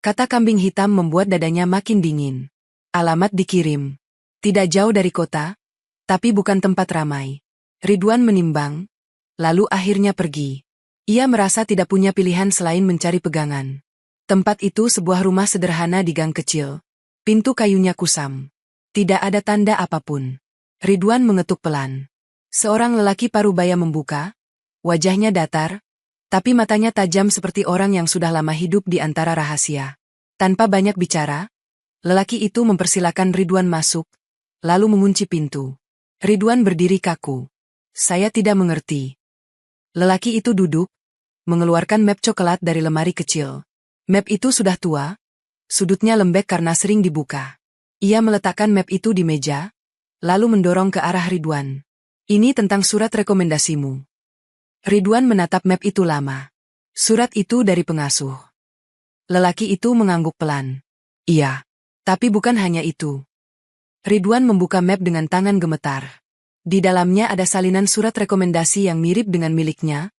Kata kambing hitam membuat dadanya makin dingin. Alamat dikirim. Tidak jauh dari kota, tapi bukan tempat ramai. Ridwan menimbang, lalu akhirnya pergi. Ia merasa tidak punya pilihan selain mencari pegangan. Tempat itu sebuah rumah sederhana di gang kecil. Pintu kayunya kusam. Tidak ada tanda apapun. Ridwan mengetuk pelan. Seorang lelaki parubaya membuka. Wajahnya datar, tapi matanya tajam seperti orang yang sudah lama hidup di antara rahasia. Tanpa banyak bicara, lelaki itu mempersilakan Ridwan masuk, lalu mengunci pintu. Ridwan berdiri kaku. Saya tidak mengerti. Lelaki itu duduk, mengeluarkan map coklat dari lemari kecil. Map itu sudah tua, sudutnya lembek karena sering dibuka. Ia meletakkan map itu di meja, lalu mendorong ke arah Ridwan. Ini tentang surat rekomendasimu. Ridwan menatap map itu lama. Surat itu dari pengasuh. Lelaki itu mengangguk pelan. Iya, tapi bukan hanya itu. Ridwan membuka map dengan tangan gemetar. Di dalamnya ada salinan surat rekomendasi yang mirip dengan miliknya,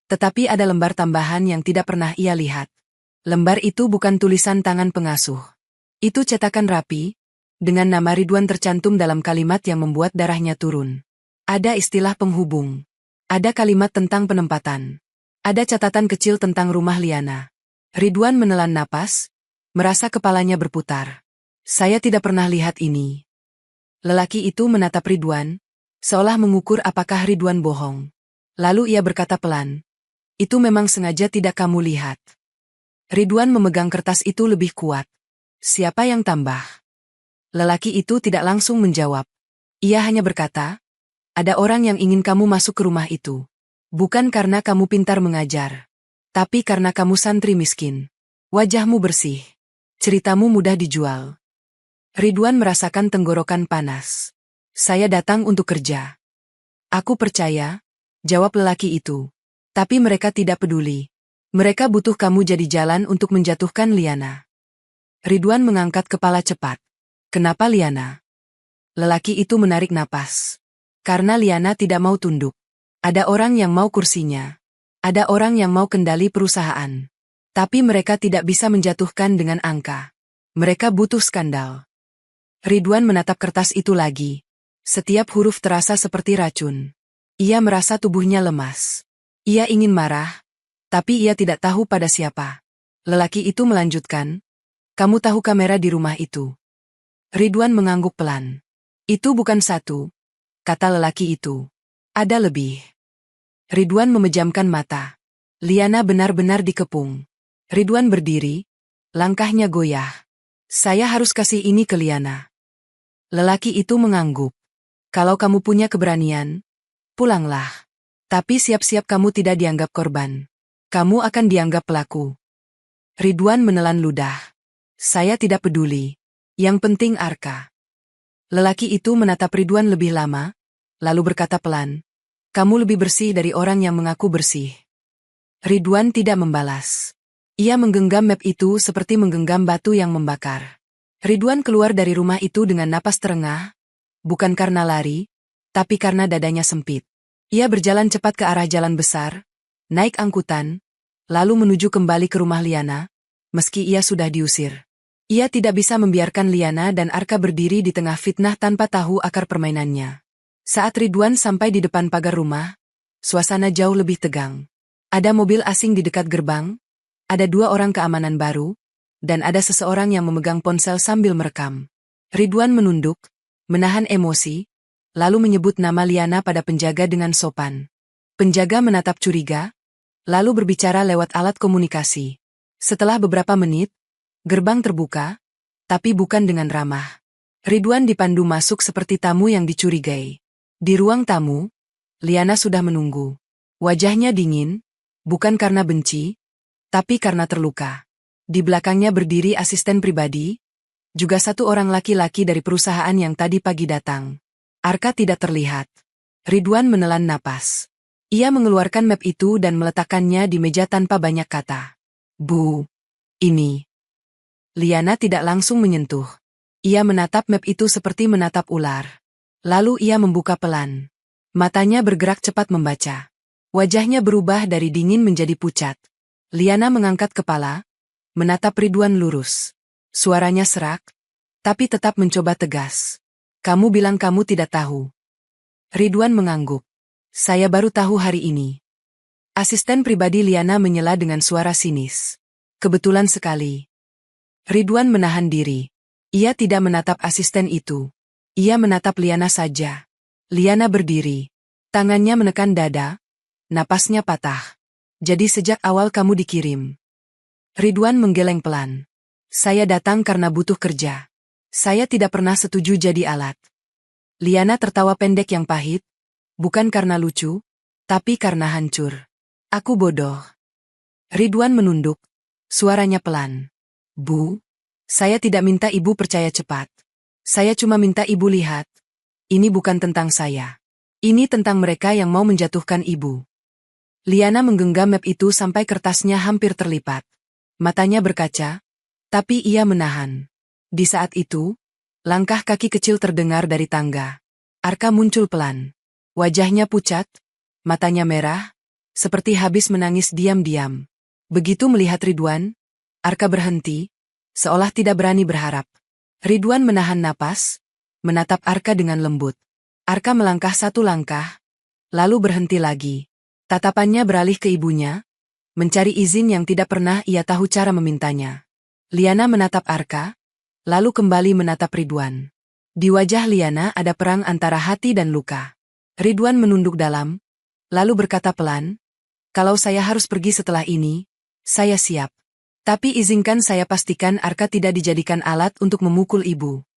tetapi ada lembar tambahan yang tidak pernah ia lihat. Lembar itu bukan tulisan tangan pengasuh. Itu cetakan rapi, dengan nama Ridwan tercantum dalam kalimat yang membuat darahnya turun. Ada istilah penghubung. Ada kalimat tentang penempatan. Ada catatan kecil tentang rumah Liana. Ridwan menelan napas, merasa kepalanya berputar. Saya tidak pernah lihat ini. Lelaki itu menatap Ridwan, seolah mengukur apakah Ridwan bohong. Lalu ia berkata pelan, itu memang sengaja tidak kamu lihat. Ridwan memegang kertas itu lebih kuat. Siapa yang tambah? Lelaki itu tidak langsung menjawab. Ia hanya berkata, ada orang yang ingin kamu masuk ke rumah itu. Bukan karena kamu pintar mengajar, tapi karena kamu santri miskin. Wajahmu bersih. Ceritamu mudah dijual. Ridwan merasakan tenggorokan panas. Saya datang untuk kerja. Aku percaya, jawab lelaki itu. Tapi mereka tidak peduli. Mereka butuh kamu jadi jalan untuk menjatuhkan Liana. Ridwan mengangkat kepala cepat. Kenapa Liana? Lelaki itu menarik napas. Karena Liana tidak mau tunduk. Ada orang yang mau kursinya. Ada orang yang mau kendali perusahaan. Tapi mereka tidak bisa menjatuhkan dengan angka. Mereka butuh skandal. Ridwan menatap kertas itu lagi. Setiap huruf terasa seperti racun. Ia merasa tubuhnya lemas. Ia ingin marah, tapi ia tidak tahu pada siapa. Lelaki itu melanjutkan, kamu tahu kamera di rumah itu. Ridwan mengangguk pelan. Itu bukan satu, kata lelaki itu. Ada lebih. Ridwan memejamkan mata. Liana benar-benar dikepung. Ridwan berdiri, langkahnya goyah. Saya harus kasih ini ke Liana. Lelaki itu mengangguk. Kalau kamu punya keberanian, pulanglah. Tapi siap-siap kamu tidak dianggap korban. Kamu akan dianggap pelaku. Ridwan menelan ludah. Saya tidak peduli. Yang penting Arka. Lelaki itu menatap Ridwan lebih lama, lalu berkata pelan, kamu lebih bersih dari orang yang mengaku bersih. Ridwan tidak membalas. Ia menggenggam map itu seperti menggenggam batu yang membakar. Ridwan keluar dari rumah itu dengan napas terengah, bukan karena lari, tapi karena dadanya sempit. Ia berjalan cepat ke arah jalan besar, naik angkutan, lalu menuju kembali ke rumah Liana, meski ia sudah diusir. Ia tidak bisa membiarkan Liana dan Arka berdiri di tengah fitnah tanpa tahu akar permainannya. Saat Ridwan sampai di depan pagar rumah, suasana jauh lebih tegang. Ada mobil asing di dekat gerbang, ada 2 orang keamanan baru, dan ada seseorang yang memegang ponsel sambil merekam. Ridwan menunduk, menahan emosi, lalu menyebut nama Liana pada penjaga dengan sopan. Penjaga menatap curiga, lalu berbicara lewat alat komunikasi. Setelah beberapa menit, gerbang terbuka, tapi bukan dengan ramah. Ridwan dipandu masuk seperti tamu yang dicurigai. Di ruang tamu, Liana sudah menunggu. Wajahnya dingin, bukan karena benci, tapi karena terluka. Di belakangnya berdiri asisten pribadi, juga satu orang laki-laki dari perusahaan yang tadi pagi datang. Arka tidak terlihat. Ridwan menelan napas. Ia mengeluarkan map itu dan meletakkannya di meja tanpa banyak kata. Bu, ini. Liana tidak langsung menyentuh. Ia menatap map itu seperti menatap ular. Lalu ia membuka pelan. Matanya bergerak cepat membaca. Wajahnya berubah dari dingin menjadi pucat. Liana mengangkat kepala, menatap Ridwan lurus. Suaranya serak, tapi tetap mencoba tegas. Kamu bilang kamu tidak tahu. Ridwan mengangguk. Saya baru tahu hari ini. Asisten pribadi Liana menyela dengan suara sinis. Kebetulan sekali. Ridwan menahan diri. Ia tidak menatap asisten itu. Ia menatap Liana saja. Liana berdiri. Tangannya menekan dada. Napasnya patah. Jadi sejak awal kamu dikirim. Ridwan menggeleng pelan. Saya datang karena butuh kerja. Saya tidak pernah setuju jadi alat. Liana tertawa pendek yang pahit. Bukan karena lucu, tapi karena hancur. Aku bodoh. Ridwan menunduk. Suaranya pelan. Bu, saya tidak minta ibu percaya cepat. Saya cuma minta ibu lihat. Ini bukan tentang saya. Ini tentang mereka yang mau menjatuhkan ibu. Liana menggenggam map itu sampai kertasnya hampir terlipat. Matanya berkaca, tapi ia menahan. Di saat itu, langkah kaki kecil terdengar dari tangga. Arka muncul pelan. Wajahnya pucat, matanya merah, seperti habis menangis diam-diam. Begitu melihat Ridwan, Arka berhenti, seolah tidak berani berharap. Ridwan menahan napas, menatap Arka dengan lembut. Arka melangkah satu langkah, lalu berhenti lagi. Tatapannya beralih ke ibunya, mencari izin yang tidak pernah ia tahu cara memintanya. Liana menatap Arka, lalu kembali menatap Ridwan. Di wajah Liana ada perang antara hati dan luka. Ridwan menunduk dalam, lalu berkata pelan, kalau saya harus pergi setelah ini, saya siap. Tapi izinkan saya pastikan Arka tidak dijadikan alat untuk memukul ibu.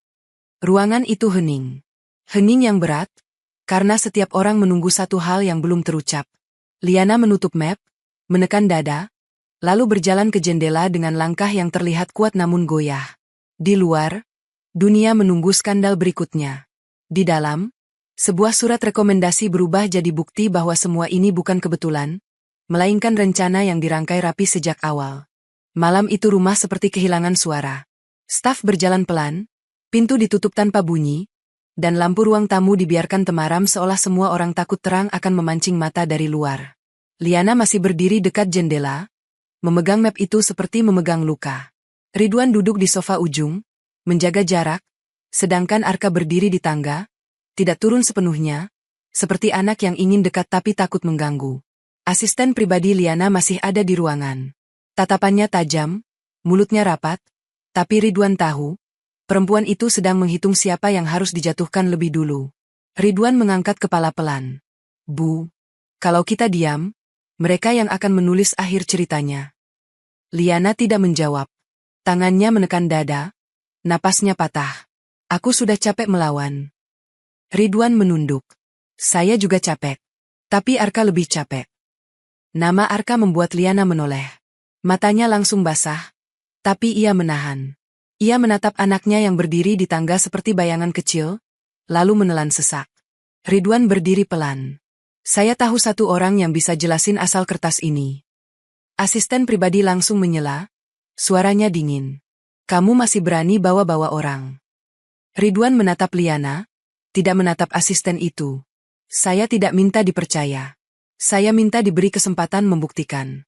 Ruangan itu hening. Hening yang berat, karena setiap orang menunggu satu hal yang belum terucap. Liana menutup map, menekan dada, lalu berjalan ke jendela dengan langkah yang terlihat kuat namun goyah. Di luar, dunia menunggu skandal berikutnya. Di dalam, sebuah surat rekomendasi berubah jadi bukti bahwa semua ini bukan kebetulan, melainkan rencana yang dirangkai rapi sejak awal. Malam itu rumah seperti kehilangan suara. Staf berjalan pelan, pintu ditutup tanpa bunyi, dan lampu ruang tamu dibiarkan temaram seolah semua orang takut terang akan memancing mata dari luar. Liana masih berdiri dekat jendela, memegang map itu seperti memegang luka. Ridwan duduk di sofa ujung, menjaga jarak, sedangkan Arka berdiri di tangga, tidak turun sepenuhnya, seperti anak yang ingin dekat tapi takut mengganggu. Asisten pribadi Liana masih ada di ruangan. Tatapannya tajam, mulutnya rapat, tapi Ridwan tahu, perempuan itu sedang menghitung siapa yang harus dijatuhkan lebih dulu. Ridwan mengangkat kepala pelan. Bu, kalau kita diam, mereka yang akan menulis akhir ceritanya. Liana tidak menjawab. Tangannya menekan dada, napasnya patah. Aku sudah capek melawan. Ridwan menunduk. Saya juga capek. Tapi Arka lebih capek. Nama Arka membuat Liana menoleh. Matanya langsung basah. Tapi ia menahan. Ia menatap anaknya yang berdiri di tangga seperti bayangan kecil, lalu menelan sesak. Ridwan berdiri pelan. Saya tahu satu orang yang bisa jelasin asal kertas ini. Asisten pribadi langsung menyela, suaranya dingin. Kamu masih berani bawa-bawa orang. Ridwan menatap Liana, tidak menatap asisten itu. Saya tidak minta dipercaya. Saya minta diberi kesempatan membuktikan.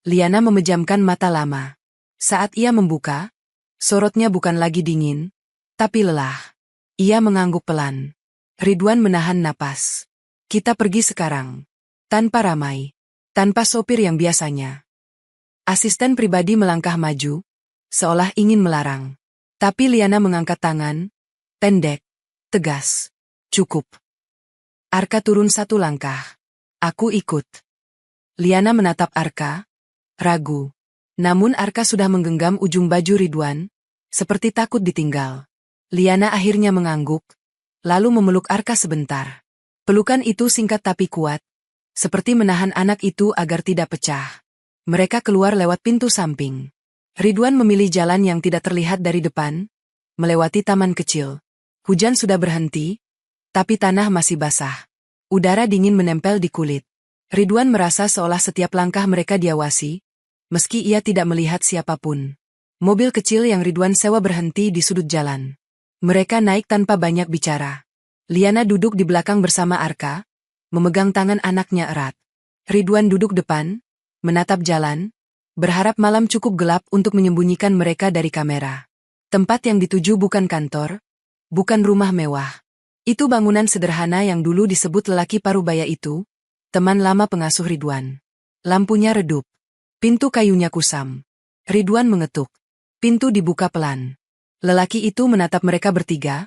Liana memejamkan mata lama. Saat ia membuka, sorotnya bukan lagi dingin, tapi lelah. Ia mengangguk pelan. Ridwan menahan napas. Kita pergi sekarang. Tanpa ramai. Tanpa sopir yang biasanya. Asisten pribadi melangkah maju, seolah ingin melarang. Tapi Liana mengangkat tangan, pendek, tegas. Cukup. Arka turun satu langkah. Aku ikut. Liana menatap Arka, ragu. Namun Arka sudah menggenggam ujung baju Ridwan, seperti takut ditinggal. Liana akhirnya mengangguk, lalu memeluk Arka sebentar. Pelukan itu singkat tapi kuat, seperti menahan anak itu agar tidak pecah. Mereka keluar lewat pintu samping. Ridwan memilih jalan yang tidak terlihat dari depan, melewati taman kecil. Hujan sudah berhenti, tapi tanah masih basah. Udara dingin menempel di kulit. Ridwan merasa seolah setiap langkah mereka diawasi, meski ia tidak melihat siapapun. Mobil kecil yang Ridwan sewa berhenti di sudut jalan. Mereka naik tanpa banyak bicara. Liana duduk di belakang bersama Arka, memegang tangan anaknya erat. Ridwan duduk depan, menatap jalan, berharap malam cukup gelap untuk menyembunyikan mereka dari kamera. Tempat yang dituju bukan kantor, bukan rumah mewah. Itu bangunan sederhana yang dulu disebut lelaki parubaya itu, teman lama pengasuh Ridwan. Lampunya redup. Pintu kayunya kusam. Ridwan mengetuk. Pintu dibuka pelan. Lelaki itu menatap mereka bertiga,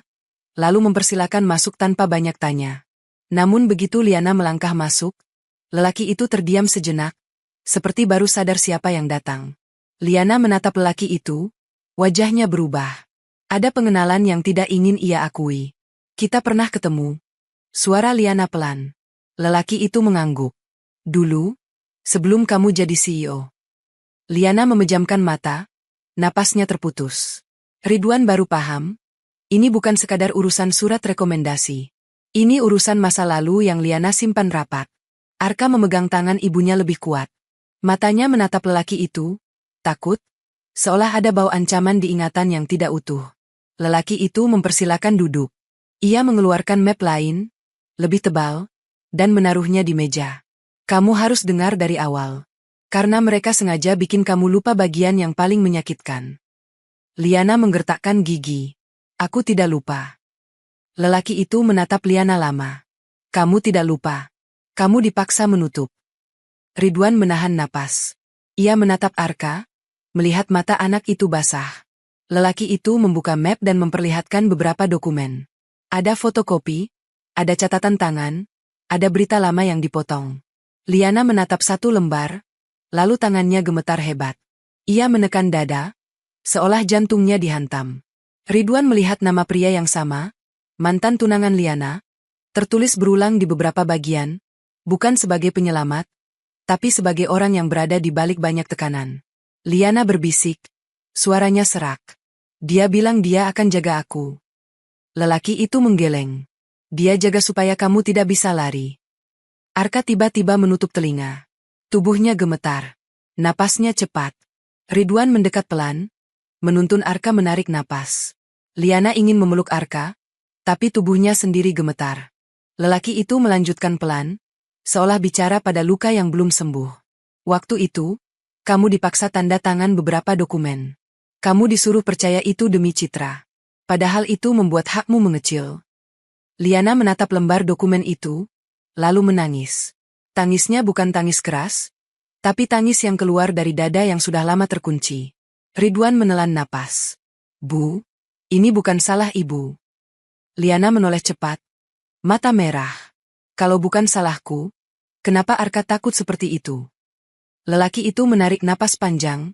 lalu mempersilakan masuk tanpa banyak tanya. Namun begitu Liana melangkah masuk, lelaki itu terdiam sejenak, seperti baru sadar siapa yang datang. Liana menatap lelaki itu, wajahnya berubah. Ada pengenalan yang tidak ingin ia akui. Kita pernah ketemu. Suara Liana pelan. Lelaki itu mengangguk. Dulu, sebelum kamu jadi CEO. Liana memejamkan mata, napasnya terputus. Ridwan baru paham, ini bukan sekadar urusan surat rekomendasi. Ini urusan masa lalu yang Liana simpan rapat. Arka memegang tangan ibunya lebih kuat. Matanya menatap lelaki itu, takut, seolah ada bau ancaman di ingatan yang tidak utuh. Lelaki itu mempersilakan duduk. Ia mengeluarkan map lain, lebih tebal, dan menaruhnya di meja. Kamu harus dengar dari awal. Karena mereka sengaja bikin kamu lupa bagian yang paling menyakitkan. Liana menggertakkan gigi. Aku tidak lupa. Lelaki itu menatap Liana lama. Kamu tidak lupa. Kamu dipaksa menutup. Ridwan menahan napas. Ia menatap Arka, melihat mata anak itu basah. Lelaki itu membuka map dan memperlihatkan beberapa dokumen. Ada fotokopi, ada catatan tangan, ada berita lama yang dipotong. Liana menatap satu lembar, lalu tangannya gemetar hebat. Ia menekan dada, seolah jantungnya dihantam. Ridwan melihat nama pria yang sama, mantan tunangan Liana, tertulis berulang di beberapa bagian, bukan sebagai penyelamat, tapi sebagai orang yang berada di balik banyak tekanan. Liana berbisik, suaranya serak. Dia bilang dia akan jaga aku. Lelaki itu menggeleng. Dia jaga supaya kamu tidak bisa lari. Arka tiba-tiba menutup telinga. Tubuhnya gemetar. Napasnya cepat. Ridwan mendekat pelan, menuntun Arka menarik napas. Liana ingin memeluk Arka, tapi tubuhnya sendiri gemetar. Lelaki itu melanjutkan pelan, seolah bicara pada luka yang belum sembuh. Waktu itu, kamu dipaksa tanda tangan beberapa dokumen. Kamu disuruh percaya itu demi citra. Padahal itu membuat hakmu mengecil. Liana menatap lembar dokumen itu, lalu menangis. Tangisnya bukan tangis keras, tapi tangis yang keluar dari dada yang sudah lama terkunci. Ridwan menelan napas. Bu, ini bukan salah ibu. Liana menoleh cepat. Mata merah. Kalau bukan salahku, kenapa Arka takut seperti itu? Lelaki itu menarik napas panjang,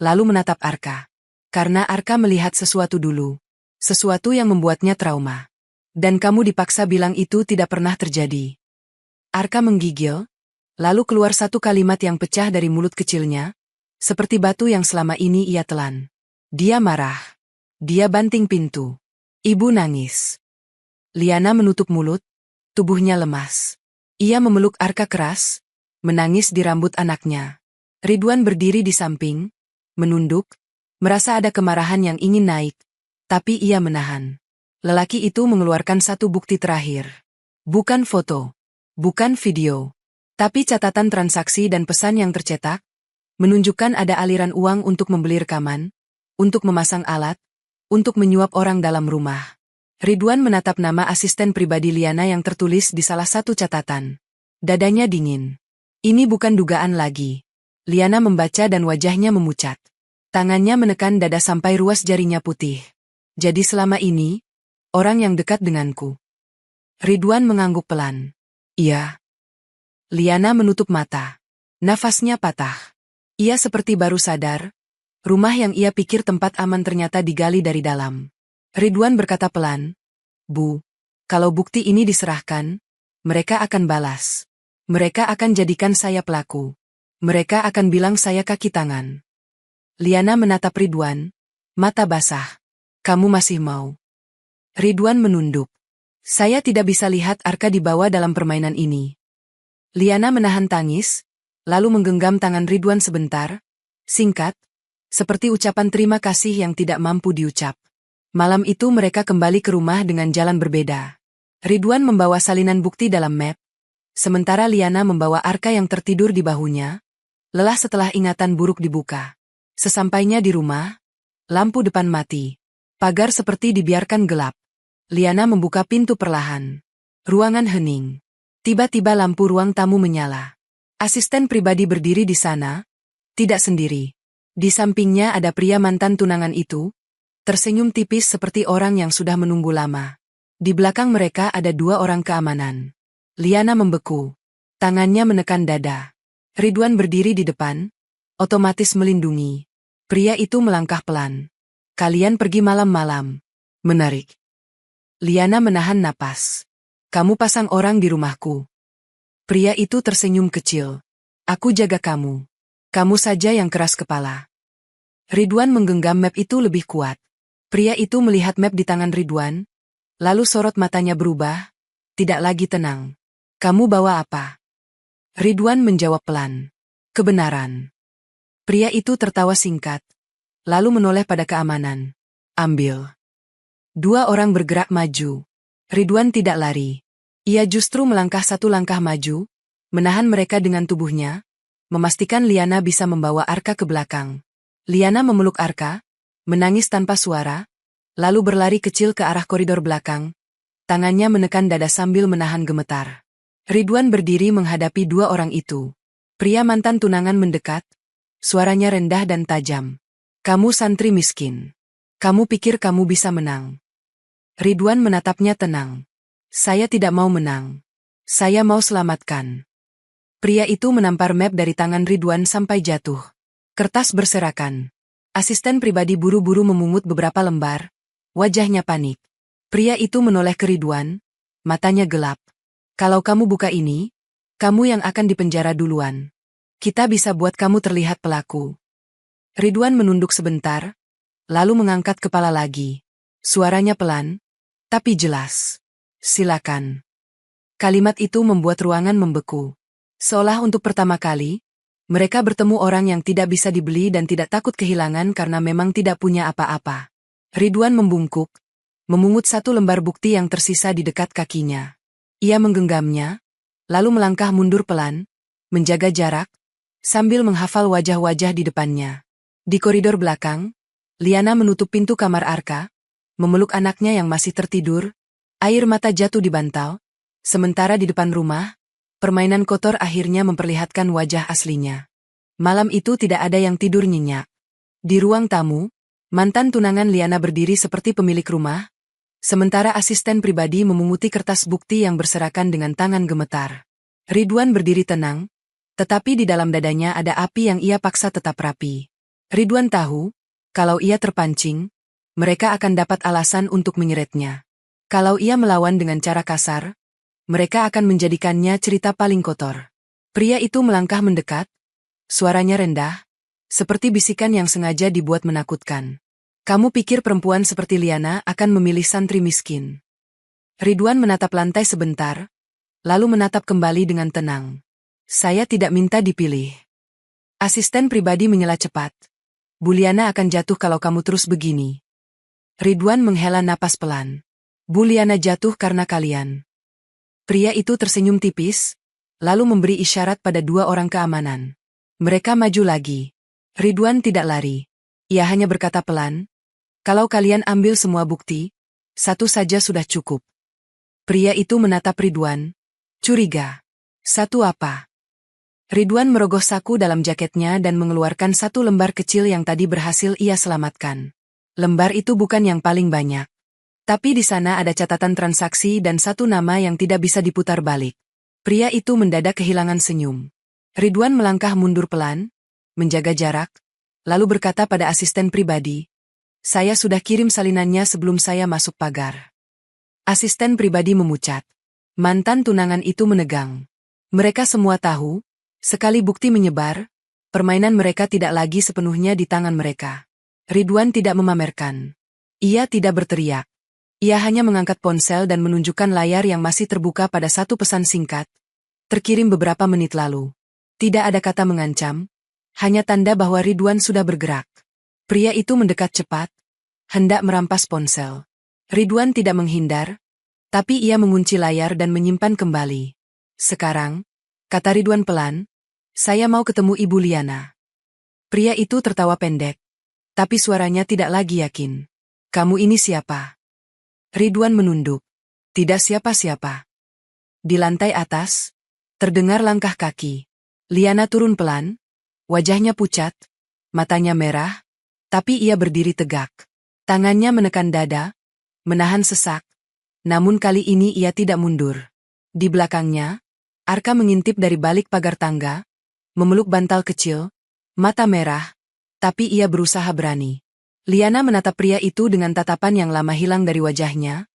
lalu menatap Arka. Karena Arka melihat sesuatu dulu. Sesuatu yang membuatnya trauma. Dan kamu dipaksa bilang itu tidak pernah terjadi. Arka menggigil, lalu keluar satu kalimat yang pecah dari mulut kecilnya, seperti batu yang selama ini ia telan. Dia marah. Dia banting pintu. Ibu nangis. Liana menutup mulut, tubuhnya lemas. Ia memeluk Arka keras, menangis di rambut anaknya. Ridwan berdiri di samping, menunduk, merasa ada kemarahan yang ingin naik, tapi ia menahan. Lelaki itu mengeluarkan satu bukti terakhir. Bukan foto, bukan video, tapi catatan transaksi dan pesan yang tercetak, menunjukkan ada aliran uang untuk membeli rekaman, untuk memasang alat, untuk menyuap orang dalam rumah. Ridwan menatap nama asisten pribadi Liana yang tertulis di salah satu catatan. Dadanya dingin. Ini bukan dugaan lagi. Liana membaca dan wajahnya memucat. Tangannya menekan dada sampai ruas jarinya putih. Jadi selama ini, orang yang dekat denganku. Ridwan mengangguk pelan. Iya. Liana menutup mata. Nafasnya patah. Ia seperti baru sadar, rumah yang ia pikir tempat aman ternyata digali dari dalam. Ridwan berkata pelan, Bu, kalau bukti ini diserahkan, Mereka akan balas. Mereka akan jadikan saya pelaku. Mereka akan bilang saya kaki tangan. Liana menatap Ridwan, mata basah. Kamu masih mau? Ridwan menunduk. Saya tidak bisa lihat Arka dibawa dalam permainan ini. Liana menahan tangis, lalu menggenggam tangan Ridwan sebentar, singkat, seperti ucapan terima kasih yang tidak mampu diucap. Malam itu mereka kembali ke rumah dengan jalan berbeda. Ridwan membawa salinan bukti dalam map, sementara Liana membawa Arka yang tertidur di bahunya, lelah setelah ingatan buruk dibuka. Sesampainya di rumah, lampu depan mati. Pagar seperti dibiarkan gelap. Liana membuka pintu perlahan. Ruangan hening. Tiba-tiba lampu ruang tamu menyala. Asisten pribadi berdiri di sana, tidak sendiri. Di sampingnya ada pria mantan tunangan itu, tersenyum tipis seperti orang yang sudah menunggu lama. Di belakang mereka ada dua orang keamanan. Liana membeku. Tangannya menekan dada. Ridwan berdiri di depan, otomatis melindungi. Pria itu melangkah pelan. Kalian pergi malam-malam. Menarik. Liana menahan napas. Kamu pasang orang di rumahku. Pria itu tersenyum kecil. Aku jaga kamu. Kamu saja yang keras kepala. Ridwan menggenggam map itu lebih kuat. Pria itu melihat map di tangan Ridwan, lalu sorot matanya berubah, tidak lagi tenang. Kamu bawa apa? Ridwan menjawab pelan. Kebenaran. Pria itu tertawa singkat, lalu menoleh pada keamanan. Ambil. Dua orang bergerak maju. Ridwan tidak lari. Ia justru melangkah satu langkah maju, menahan mereka dengan tubuhnya, memastikan Liana bisa membawa Arka ke belakang. Liana memeluk Arka, menangis tanpa suara, lalu berlari kecil ke arah koridor belakang. Tangannya menekan dada sambil menahan gemetar. Ridwan berdiri menghadapi dua orang itu. Pria mantan tunangan mendekat, suaranya rendah dan tajam. Kamu santri miskin. Kamu pikir kamu bisa menang? Ridwan menatapnya tenang. Saya tidak mau menang. Saya mau selamatkan. Pria itu menampar map dari tangan Ridwan sampai jatuh. Kertas berserakan. Asisten pribadi buru-buru memungut beberapa lembar. Wajahnya panik. Pria itu menoleh ke Ridwan. Matanya gelap. Kalau kamu buka ini, kamu yang akan dipenjara duluan. Kita bisa buat kamu terlihat pelaku. Ridwan menunduk sebentar, lalu mengangkat kepala lagi. Suaranya pelan, tapi jelas. Silakan. Kalimat itu membuat ruangan membeku. Seolah untuk pertama kali, mereka bertemu orang yang tidak bisa dibeli dan tidak takut kehilangan karena memang tidak punya apa-apa. Ridwan membungkuk, memungut satu lembar bukti yang tersisa di dekat kakinya. Ia menggenggamnya, lalu melangkah mundur pelan, menjaga jarak, sambil menghafal wajah-wajah di depannya. Di koridor belakang, Liana menutup pintu kamar Arka, memeluk anaknya yang masih tertidur, air mata jatuh di bantal, sementara di depan rumah, permainan kotor akhirnya memperlihatkan wajah aslinya. Malam itu tidak ada yang tidur nyenyak. Di ruang tamu, mantan tunangan Liana berdiri seperti pemilik rumah, sementara asisten pribadi memunguti kertas bukti yang berserakan dengan tangan gemetar. Ridwan berdiri tenang, tetapi di dalam dadanya ada api yang ia paksa tetap rapi. Ridwan tahu, kalau ia terpancing, mereka akan dapat alasan untuk menyeretnya. Kalau ia melawan dengan cara kasar, mereka akan menjadikannya cerita paling kotor. Pria itu melangkah mendekat, suaranya rendah, seperti bisikan yang sengaja dibuat menakutkan. Kamu pikir perempuan seperti Liana akan memilih santri miskin? Ridwan menatap lantai sebentar, lalu menatap kembali dengan tenang. Saya tidak minta dipilih. Asisten pribadi menyela cepat. Bu Liana akan jatuh kalau kamu terus begini. Ridwan menghela napas pelan. Bu Liana jatuh karena kalian. Pria itu tersenyum tipis, lalu memberi isyarat pada dua orang keamanan. Mereka maju lagi. Ridwan tidak lari. Ia hanya berkata pelan, kalau kalian ambil semua bukti, satu saja sudah cukup. Pria itu menatap Ridwan. Curiga. Satu apa? Ridwan merogoh saku dalam jaketnya dan mengeluarkan satu lembar kecil yang tadi berhasil ia selamatkan. Lembar itu bukan yang paling banyak. Tapi di sana ada catatan transaksi dan satu nama yang tidak bisa diputar balik. Pria itu mendadak kehilangan senyum. Ridwan melangkah mundur pelan, menjaga jarak, lalu berkata pada asisten pribadi, saya sudah kirim salinannya sebelum saya masuk pagar. Asisten pribadi memucat. Mantan tunangan itu menegang. Mereka semua tahu, sekali bukti menyebar, permainan mereka tidak lagi sepenuhnya di tangan mereka. Ridwan tidak memamerkan. Ia tidak berteriak. Ia hanya mengangkat ponsel dan menunjukkan layar yang masih terbuka pada satu pesan singkat, terkirim beberapa menit lalu. Tidak ada kata mengancam, hanya tanda bahwa Ridwan sudah bergerak. Pria itu mendekat cepat, hendak merampas ponsel. Ridwan tidak menghindar, tapi ia mengunci layar dan menyimpan kembali. Sekarang, kata Ridwan pelan, saya mau ketemu Ibu Liana. Pria itu tertawa pendek, tapi suaranya tidak lagi yakin. Kamu ini siapa? Ridwan menunduk. Tidak siapa-siapa. Di lantai atas, terdengar langkah kaki. Liana turun pelan, wajahnya pucat, matanya merah, tapi ia berdiri tegak. Tangannya menekan dada, menahan sesak, namun kali ini ia tidak mundur. Di belakangnya, Arka mengintip dari balik pagar tangga, memeluk bantal kecil, mata merah, tapi ia berusaha berani. Liana menatap pria itu dengan tatapan yang lama hilang dari wajahnya,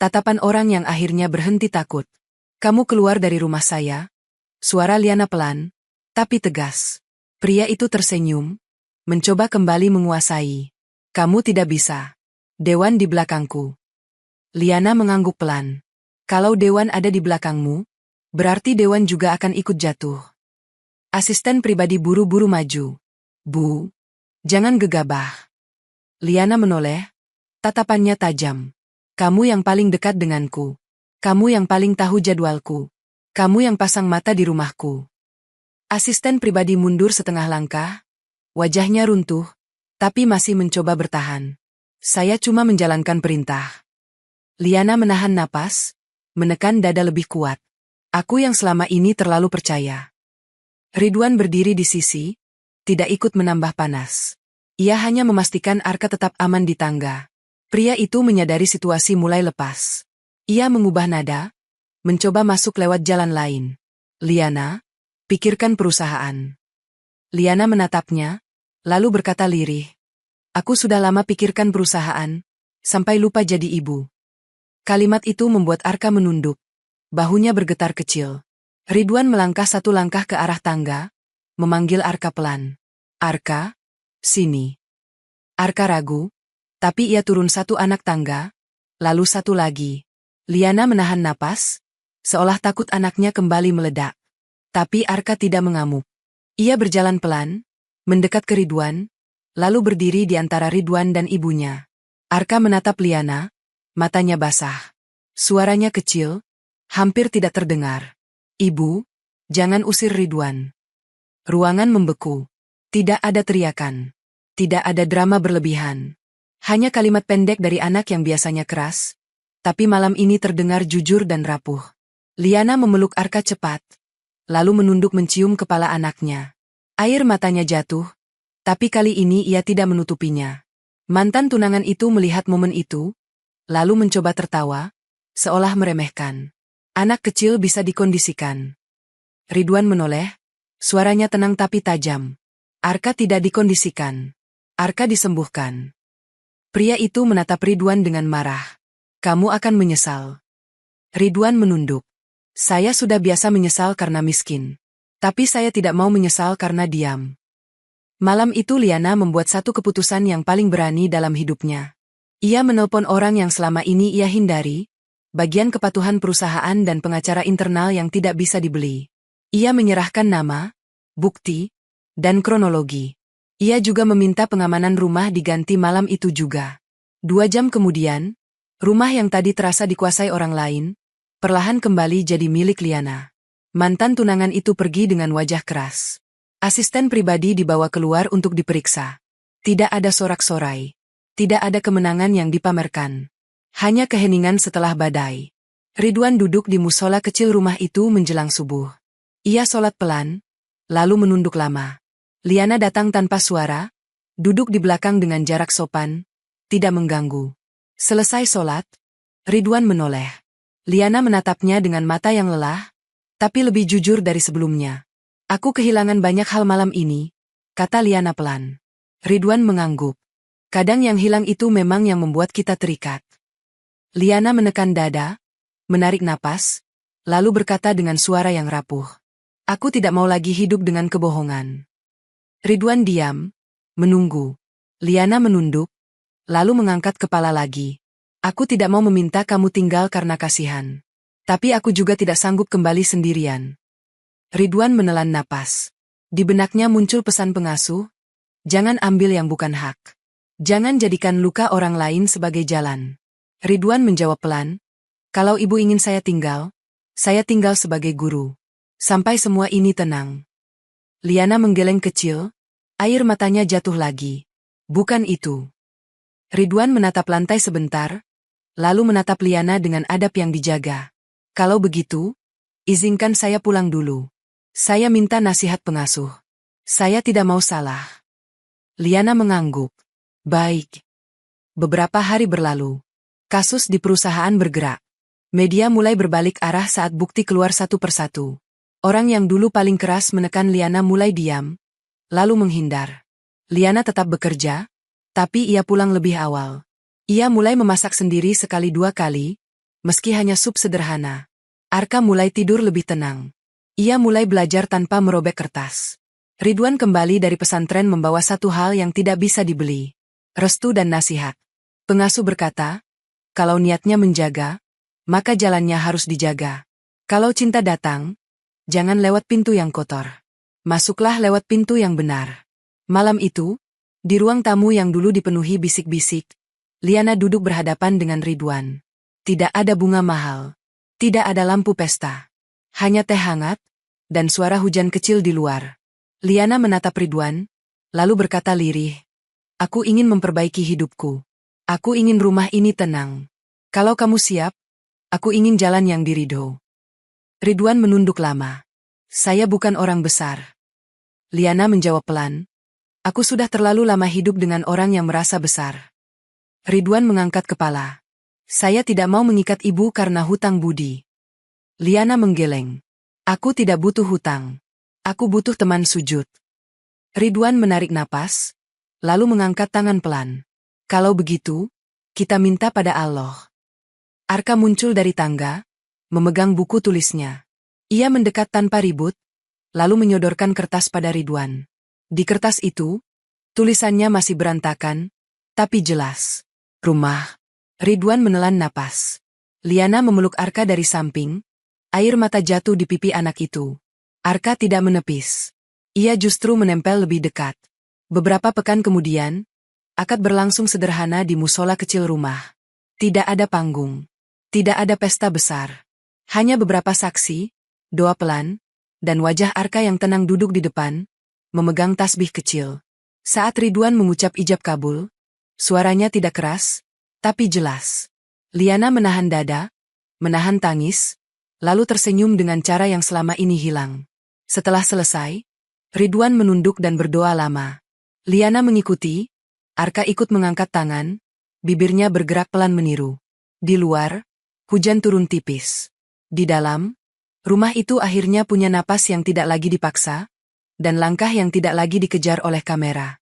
tatapan orang yang akhirnya berhenti takut. Kamu keluar dari rumah saya? Suara Liana pelan, tapi tegas. Pria itu tersenyum, mencoba kembali menguasai. Kamu tidak bisa. Dewan di belakangku. Liana mengangguk pelan. Kalau Dewan ada di belakangmu, berarti Dewan juga akan ikut jatuh. Asisten pribadi buru-buru maju. Bu, jangan gegabah. Liana menoleh, tatapannya tajam. Kamu yang paling dekat denganku. Kamu yang paling tahu jadwalku. Kamu yang pasang mata di rumahku. Asisten pribadi mundur setengah langkah, wajahnya runtuh, tapi masih mencoba bertahan. Saya cuma menjalankan perintah. Liana menahan napas, menekan dada lebih kuat. Aku yang selama ini terlalu percaya. Ridwan berdiri di sisi, tidak ikut menambah panas. Ia hanya memastikan Arka tetap aman di tangga. Pria itu menyadari situasi mulai lepas. Ia mengubah nada, mencoba masuk lewat jalan lain. Liana, pikirkan perusahaan. Liana menatapnya, lalu berkata lirih. Aku sudah lama pikirkan perusahaan, sampai lupa jadi ibu. Kalimat itu membuat Arka menunduk. Bahunya bergetar kecil. Ridwan melangkah satu langkah ke arah tangga, memanggil Arka pelan. Arka, sini. Arka ragu, tapi ia turun satu anak tangga, lalu satu lagi. Liana menahan napas, seolah takut anaknya kembali meledak. Tapi Arka tidak mengamuk. Ia berjalan pelan, mendekat ke Ridwan, lalu berdiri di antara Ridwan dan ibunya. Arka menatap Liana, matanya basah. Suaranya kecil, hampir tidak terdengar. Ibu, jangan usir Ridwan. Ruangan membeku. Tidak ada teriakan. Tidak ada drama berlebihan. Hanya kalimat pendek dari anak yang biasanya keras, tapi malam ini terdengar jujur dan rapuh. Liana memeluk Arka cepat, lalu menunduk mencium kepala anaknya. Air matanya jatuh, tapi kali ini ia tidak menutupinya. Mantan tunangan itu melihat momen itu, lalu mencoba tertawa, seolah meremehkan. Anak kecil bisa dikondisikan. Ridwan menoleh, suaranya tenang tapi tajam. Arka tidak dikondisikan. Arka disembuhkan. Pria itu menatap Ridwan dengan marah. Kamu akan menyesal. Ridwan menunduk. Saya sudah biasa menyesal karena miskin. Tapi saya tidak mau menyesal karena diam. Malam itu Liana membuat satu keputusan yang paling berani dalam hidupnya. Ia menelpon orang yang selama ini ia hindari, bagian kepatuhan perusahaan dan pengacara internal yang tidak bisa dibeli. Ia menyerahkan nama, bukti, dan kronologi. Ia juga meminta pengamanan rumah diganti malam itu juga. 2 jam kemudian, rumah yang tadi terasa dikuasai orang lain, perlahan kembali jadi milik Liana. Mantan tunangan itu pergi dengan wajah keras. Asisten pribadi dibawa keluar untuk diperiksa. Tidak ada sorak-sorai. Tidak ada kemenangan yang dipamerkan. Hanya keheningan setelah badai. Ridwan duduk di musola kecil rumah itu menjelang subuh. Ia sholat pelan, lalu menunduk lama. Liana datang tanpa suara, duduk di belakang dengan jarak sopan, tidak mengganggu. Selesai sholat, Ridwan menoleh. Liana menatapnya dengan mata yang lelah, tapi lebih jujur dari sebelumnya. Aku kehilangan banyak hal malam ini, kata Liana pelan. Ridwan mengangguk. Kadang yang hilang itu memang yang membuat kita terikat. Liana menekan dada, menarik napas, lalu berkata dengan suara yang rapuh. Aku tidak mau lagi hidup dengan kebohongan. Ridwan diam, menunggu. Liana menunduk, lalu mengangkat kepala lagi. Aku tidak mau meminta kamu tinggal karena kasihan. Tapi aku juga tidak sanggup kembali sendirian. Ridwan menelan napas. Di benaknya muncul pesan pengasuh, jangan ambil yang bukan hak. Jangan jadikan luka orang lain sebagai jalan. Ridwan menjawab pelan, kalau ibu ingin saya tinggal sebagai guru. Sampai semua ini tenang. Liana menggeleng kecil, air matanya jatuh lagi. Bukan itu. Ridwan menatap lantai sebentar, lalu menatap Liana dengan adab yang dijaga. Kalau begitu, izinkan saya pulang dulu. Saya minta nasihat pengasuh. Saya tidak mau salah. Liana mengangguk. Baik. Beberapa hari berlalu. Kasus di perusahaan bergerak. Media mulai berbalik arah saat bukti keluar satu persatu. Orang yang dulu paling keras menekan Liana mulai diam, lalu menghindar. Liana tetap bekerja, tapi ia pulang lebih awal. Ia mulai memasak sendiri sekali dua kali, meski hanya sup sederhana. Arka mulai tidur lebih tenang. Ia mulai belajar tanpa merobek kertas. Ridwan kembali dari pesantren membawa satu hal yang tidak bisa dibeli. Restu dan nasihat. Pengasuh berkata, kalau niatnya menjaga, maka jalannya harus dijaga. Kalau cinta datang, jangan lewat pintu yang kotor. Masuklah lewat pintu yang benar. Malam itu, di ruang tamu yang dulu dipenuhi bisik-bisik, Liana duduk berhadapan dengan Ridwan. Tidak ada bunga mahal. Tidak ada lampu pesta. Hanya teh hangat, dan suara hujan kecil di luar. Liana menatap Ridwan, lalu berkata lirih, aku ingin memperbaiki hidupku. Aku ingin rumah ini tenang. Kalau kamu siap, aku ingin jalan yang diridho. Ridwan menunduk lama. Saya bukan orang besar. Liana menjawab pelan. Aku sudah terlalu lama hidup dengan orang yang merasa besar. Ridwan mengangkat kepala. Saya tidak mau mengikat ibu karena hutang budi. Liana menggeleng. Aku tidak butuh hutang. Aku butuh teman sujud. Ridwan menarik napas, lalu mengangkat tangan pelan. Kalau begitu, kita minta pada Allah. Arka muncul dari tangga, memegang buku tulisnya. Ia mendekat tanpa ribut, lalu menyodorkan kertas pada Ridwan. Di kertas itu, tulisannya masih berantakan, tapi jelas. Rumah. Ridwan menelan napas. Liana memeluk Arka dari samping, air mata jatuh di pipi anak itu. Arka tidak menepis. Ia justru menempel lebih dekat. Beberapa pekan kemudian, akad berlangsung sederhana di musola kecil rumah. Tidak ada panggung. Tidak ada pesta besar. Hanya beberapa saksi, doa pelan, dan wajah Arka yang tenang duduk di depan, memegang tasbih kecil. Saat Ridwan mengucap ijab kabul, suaranya tidak keras, tapi jelas. Liana menahan dada, menahan tangis, lalu tersenyum dengan cara yang selama ini hilang. Setelah selesai, Ridwan menunduk dan berdoa lama. Liana mengikuti, Arka ikut mengangkat tangan, bibirnya bergerak pelan meniru. Di luar, hujan turun tipis. Di dalam, rumah itu akhirnya punya napas yang tidak lagi dipaksa, dan langkah yang tidak lagi dikejar oleh kamera.